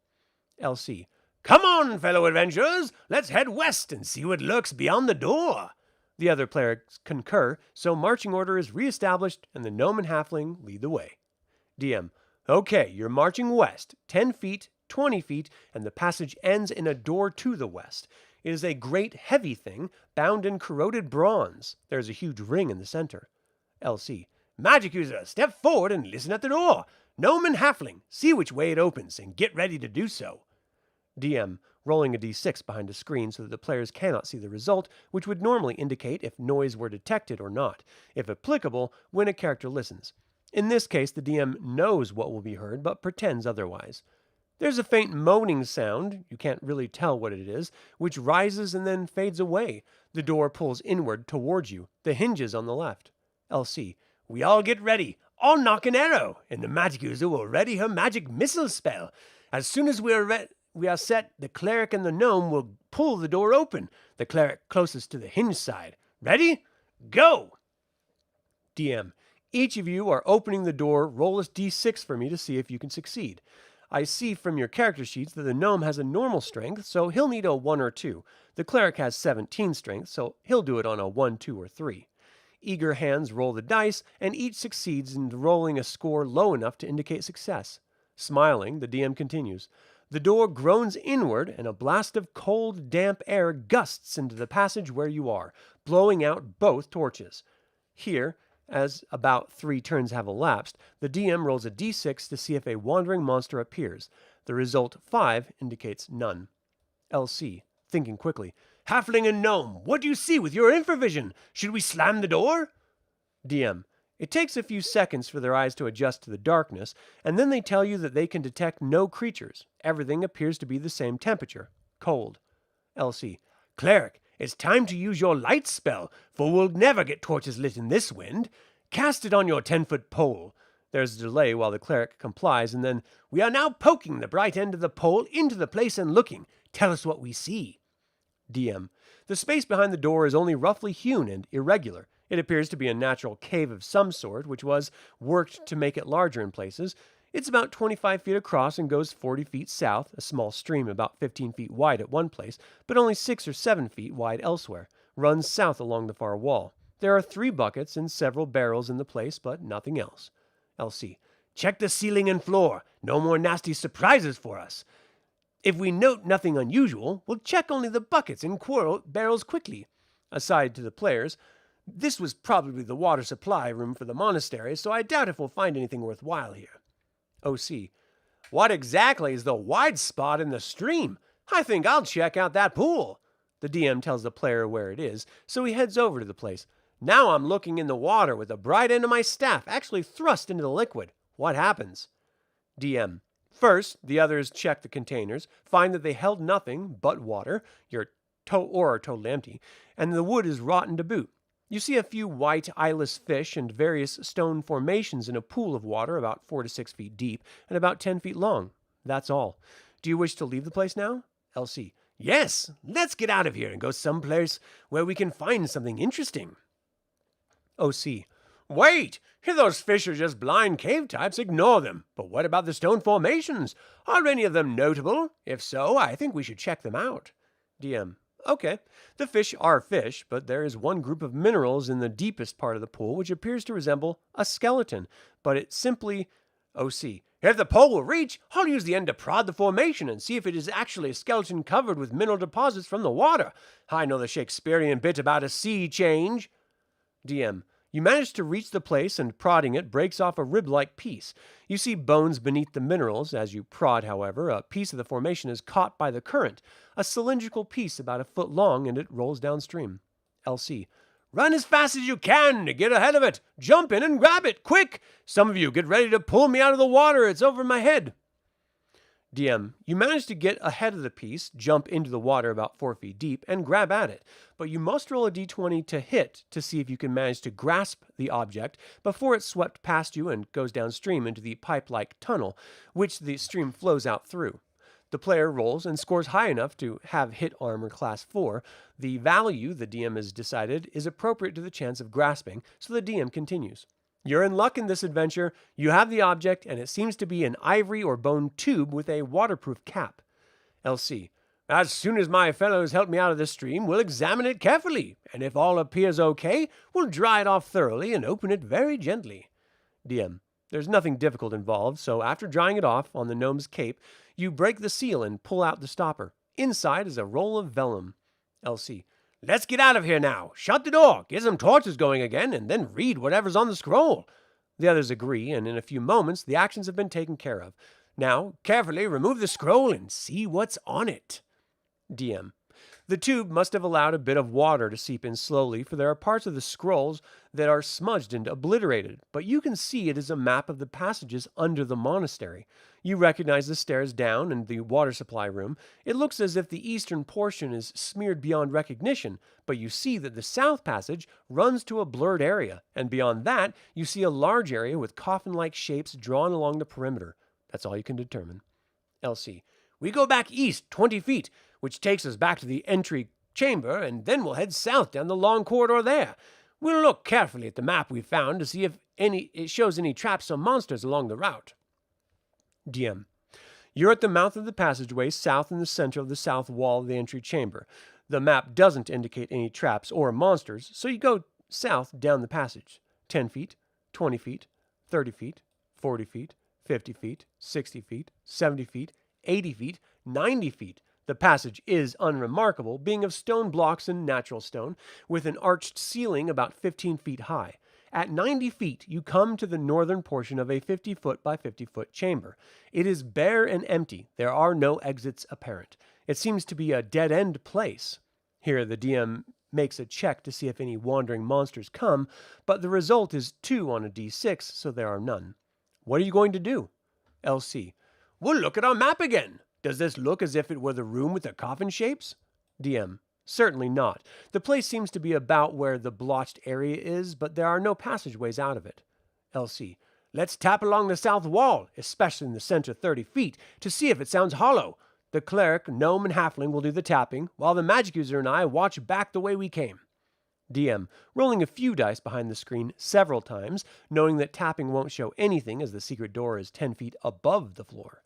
LC. Come on, fellow adventurers, let's head west and see what lurks beyond the door. The other players concur, so marching order is reestablished and the gnome and halfling lead the way. DM. Okay, you're marching west, 10 feet, 20 feet, and the passage ends in a door to the west. It is a great heavy thing, bound in corroded bronze. There's a huge ring in the center. LC. Magic user, step forward and listen at the door. Gnome and halfling, see which way it opens and get ready to do so. DM, rolling a d6 behind a screen so that the players cannot see the result, which would normally indicate if noise were detected or not, if applicable, when a character listens. In this case, the DM knows what will be heard, but pretends otherwise. There's a faint moaning sound, you can't really tell what it is, which rises and then fades away. The door pulls inward towards you, the hinges on the left. LC, we all get ready. I'll knock an arrow, and the magic user will ready her magic missile spell. As soon as we are set, the cleric and the gnome will pull the door open, the cleric closest to the hinge side. Ready? Go! DM, each of you are opening the door. Roll a d6 for me to see if you can succeed. I see from your character sheets that the gnome has a normal strength, so he'll need a 1 or 2. The cleric has 17 strength, so he'll do it on a 1, 2, or 3. Eager hands roll the dice, and each succeeds in rolling a score low enough to indicate success. Smiling, the DM continues. The door groans inward, and a blast of cold, damp air gusts into the passage where you are, blowing out both torches. Here, as about 3 turns have elapsed, the DM rolls a d6 to see if a wandering monster appears. The result, 5, indicates none. LC, thinking quickly. Halfling and gnome, what do you see with your infravision? Should we slam the door? DM, it takes a few seconds for their eyes to adjust to the darkness, and then they tell you that they can detect no creatures. Everything appears to be the same temperature, cold. LC, cleric, it's time to use your light spell, for we'll never get torches lit in this wind. Cast it on your 10-foot pole. There's a delay while the cleric complies, and then, we are now poking the bright end of the pole into the place and looking. Tell us what we see. DM, the space behind the door is only roughly hewn and irregular. It appears to be a natural cave of some sort, which was worked to make it larger in places. It's about 25 feet across and goes 40 feet south, a small stream about 15 feet wide at one place, but only 6 or 7 feet wide elsewhere, runs south along the far wall. There are 3 buckets and several barrels in the place, but nothing else. LC, check the ceiling and floor. No more nasty surprises for us. If we note nothing unusual, we'll check only the buckets and barrels quickly. Aside to the players, this was probably the water supply room for the monastery, so I doubt if we'll find anything worthwhile here. OC, what exactly is the wide spot in the stream? I think I'll check out that pool. The DM tells the player where it is, so he heads over to the place. Now I'm looking in the water with the bright end of my staff actually thrust into the liquid. What happens? DM, first, the others check the containers, find that they held nothing but water, or are totally empty, and the wood is rotten to boot. You see a few white, eyeless fish and various stone formations in a pool of water about 4 to 6 feet deep and about 10 feet long. That's all. Do you wish to leave the place now? LC, yes, let's get out of here and go someplace where we can find something interesting. OC, wait! If those fish are just blind cave types, ignore them. But what about the stone formations? Are any of them notable? If so, I think we should check them out. DM, okay. The fish are fish, but there is one group of minerals in the deepest part of the pool which appears to resemble a skeleton, but it simply... OC, if the pole will reach, I'll use the end to prod the formation and see if it is actually a skeleton covered with mineral deposits from the water. I know the Shakespearean bit about a sea change. DM, you manage to reach the place and prodding it breaks off a rib-like piece. You see bones beneath the minerals. As you prod, however, a piece of the formation is caught by the current, a cylindrical piece about a foot long, and it rolls downstream. LC, run as fast as you can to get ahead of it. Jump in and grab it, quick! Some of you get ready to pull me out of the water. It's over my head. DM, you manage to get ahead of the piece, jump into the water about 4 feet deep, and grab at it, but you must roll a d20 to hit to see if you can manage to grasp the object before it's swept past you and goes downstream into the pipe-like tunnel, which the stream flows out through. The player rolls and scores high enough to have hit armor class 4. The value, the DM has decided, is appropriate to the chance of grasping, so the DM continues. You're in luck in this adventure. You have the object, and it seems to be an ivory or bone tube with a waterproof cap. LC, as soon as my fellows help me out of the stream, we'll examine it carefully, and if all appears okay, we'll dry it off thoroughly and open it very gently. DM, there's nothing difficult involved, so after drying it off on the gnome's cape, you break the seal and pull out the stopper. Inside is a roll of vellum. LC, let's get out of here now. Shut the door, get some torches going again, and then read whatever's on the scroll. The others agree, and in a few moments, the actions have been taken care of. Now, carefully remove the scroll and see what's on it. DM. The tube must have allowed a bit of water to seep in slowly, for there are parts of the scrolls that are smudged and obliterated, but you can see it is a map of the passages under the monastery. You recognize the stairs down and the water supply room. It looks as if the eastern portion is smeared beyond recognition, but you see that the south passage runs to a blurred area, and beyond that, you see a large area with coffin-like shapes drawn along the perimeter. That's all you can determine. LC. We go back east 20 feet, which takes us back to the entry chamber, and then we'll head south down the long corridor there. We'll look carefully at the map we found to see if it shows any traps or monsters along the route. DM. You're at the mouth of the passageway south in the center of the south wall of the entry chamber. The map doesn't indicate any traps or monsters, so you go south down the passage. 10 feet, 20 feet, 30 feet, 40 feet, 50 feet, 60 feet, 70 feet, 80 feet, 90 feet. The passage is unremarkable, being of stone blocks and natural stone, with an arched ceiling about 15 feet high. At 90 feet, you come to the northern portion of a 50-foot by 50-foot chamber. It is bare and empty. There are no exits apparent. It seems to be a dead-end place. Here, the DM makes a check to see if any wandering monsters come, but the result is 2 on a d6, so there are none. What are you going to do? LC. We'll look at our map again. Does this look as if it were the room with the coffin shapes? DM. Certainly not. The place seems to be about where the blotched area is, but there are no passageways out of it. LC. Let's tap along the south wall, especially in the center 30 feet, to see if it sounds hollow. The cleric, gnome, and halfling will do the tapping, while the magic user and I watch back the way we came. DM. Rolling a few dice behind the screen several times, knowing that tapping won't show anything as the secret door is 10 feet above the floor.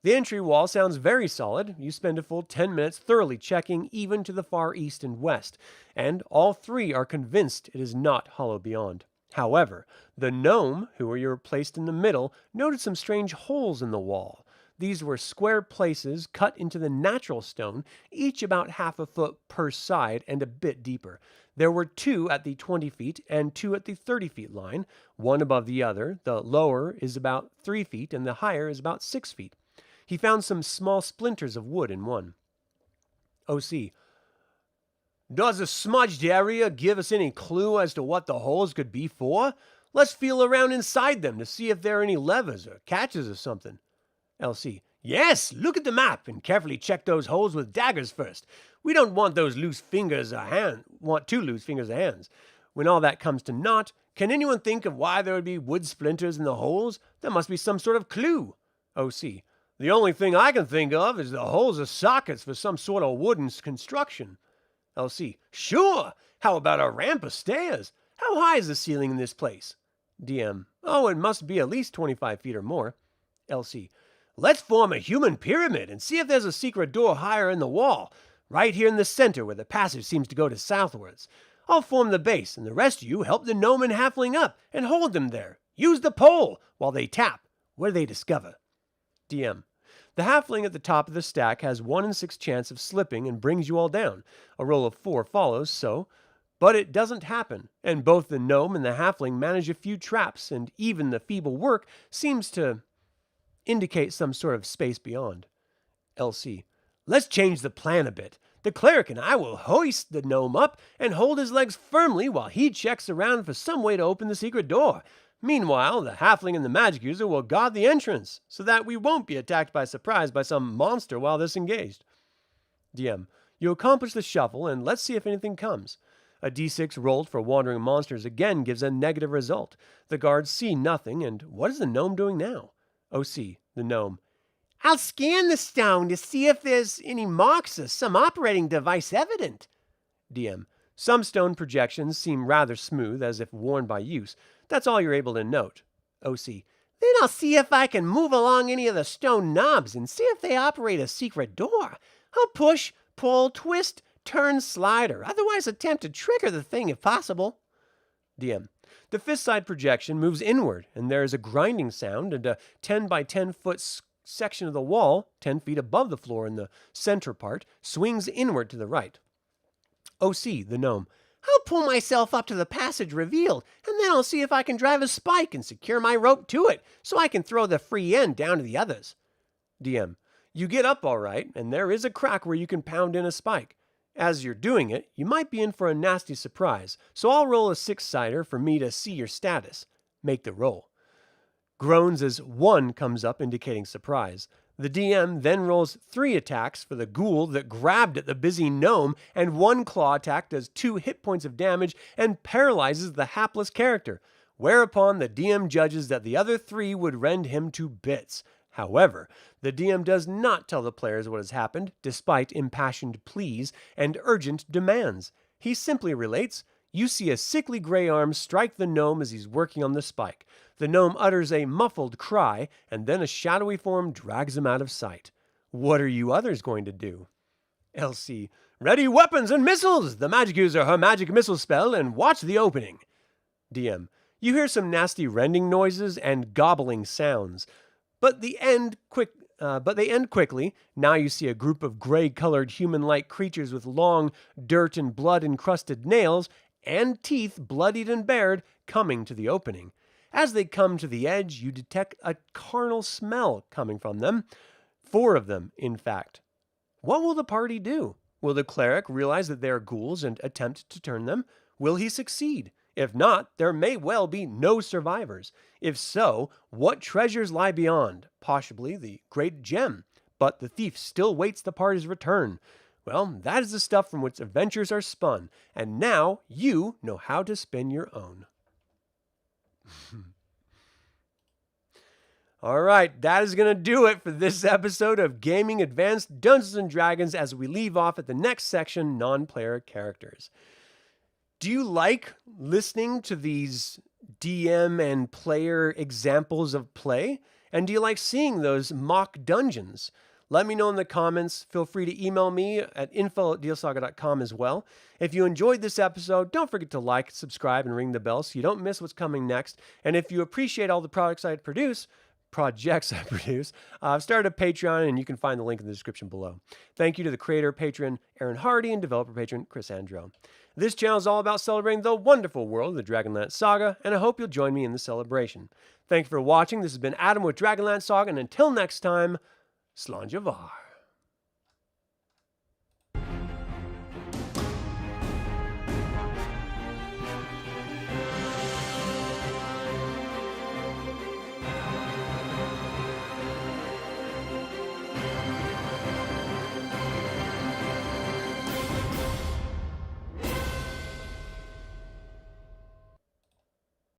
The entry wall sounds very solid. You spend a full 10 minutes thoroughly checking, even to the far east and west, and all 3 are convinced it is not hollow beyond. However, the gnome, who were placed in the middle, noted some strange holes in the wall. These were square places cut into the natural stone, each about half a foot per side and a bit deeper. There were 2 at the 20 feet and 2 at the 30 feet line, one above the other. The lower is about 3 feet and the higher is about 6 feet. He found some small splinters of wood in one. OC. Does the smudged area give us any clue as to what the holes could be for? Let's feel around inside them to see if there are any levers or catches or something. LC. Yes, look at the map and carefully check those holes with daggers first. We don't want those too loose fingers of hands. When all that comes to naught, can anyone think of why there would be wood splinters in the holes? There must be some sort of clue. OC. The only thing I can think of is the holes are sockets for some sort of wooden construction. LC. Sure. How about a ramp of stairs? How high is the ceiling in this place? DM. Oh, it must be at least 25 feet or more. LC. Let's form a human pyramid and see if there's a secret door higher in the wall, right here in the center where the passage seems to go to southwards. I'll form the base, and the rest of you help the gnome and halfling up and hold them there. Use the pole while they tap. What do they discover? DM. The halfling at the top of the stack has 1 in 6 chance of slipping and brings you all down. A roll of 4 follows, but it doesn't happen, and both the gnome and the halfling manage a few traps, and even the feeble work seems to indicate some sort of space beyond. LC. Let's change the plan a bit. The cleric and I will hoist the gnome up and hold his legs firmly while he checks around for some way to open the secret door. Meanwhile, the halfling and the magic user will guard the entrance, so that we won't be attacked by surprise by some monster while disengaged. DM. You accomplish the shuffle, and let's see if anything comes. A d6 rolled for wandering monsters again gives a negative result. The guards see nothing, and what is the gnome doing now? OC. The gnome. I'll scan the stone to see if there's any marks or some operating device evident. DM. Some stone projections seem rather smooth, as if worn by use. That's all you're able to note. OC. Then I'll see if I can move along any of the stone knobs and see if they operate a secret door. I'll push, pull, twist, turn, slide, or otherwise attempt to trigger the thing if possible. DM. The fifth side projection moves inward, and there is a grinding sound, and a 10 by 10 foot section of the wall, 10 feet above the floor in the center part, swings inward to the right. OC, the gnome. I'll pull myself up to the passage revealed, and Then I'll see if I can drive a spike and secure my rope to it so I can throw the free end down to the others. DM. You get up all right, and there is a crack where you can pound in a spike. As you're doing it, you might be in for a nasty surprise, so I'll roll a 6-sider for me to see your status. Make the roll. Groans as 1 comes up indicating surprise. The DM then rolls 3 attacks for the ghoul that grabbed at the busy gnome, and 1 claw attack does 2 hit points of damage and paralyzes the hapless character, whereupon the DM judges that the other 3 would rend him to bits. However, the DM does not tell the players what has happened, despite impassioned pleas and urgent demands. He simply relates, you see a sickly gray arm strike the gnome as he's working on the spike. The gnome utters a muffled cry, and then a shadowy form drags him out of sight. What are you others going to do? LC. Ready weapons and missiles! The magic user her magic missile spell and watch the opening. DM. You hear some nasty rending noises and gobbling sounds. But they end quickly. Now you see a group of gray-colored human-like creatures with long, dirt and blood-encrusted nails and teeth bloodied and bared coming to the opening. As they come to the edge, you detect a carnal smell coming from them. 4 of them, in fact. What will the party do? Will the cleric realize that they are ghouls and attempt to turn them? Will he succeed? If not, there may well be no survivors. If so, what treasures lie beyond? Possibly the great gem. But the thief still waits the party's return. Well, that is the stuff from which adventures are spun, and now you know how to spin your own. All right, that is going to do it for this episode of Gaming Advanced Dungeons & Dragons as we leave off at the next section, non-player characters. Do you like listening to these DM and player examples of play? And do you like seeing those mock dungeons? Let me know in the comments. Feel free to email me at info@dlsaga.com as well. If you enjoyed this episode, don't forget to like, subscribe, and ring the bell so you don't miss what's coming next. And if you appreciate all the projects I produce, I've started a Patreon, and you can find the link in the description below. Thank you to the creator patron, Aaron Hardy, and developer patron, Chris Androu. This channel is all about celebrating the wonderful world of the DragonLance Saga, and I hope you'll join me in the celebration. Thank you for watching. This has been Adam with DragonLance Saga, and until next time, Slanjavar.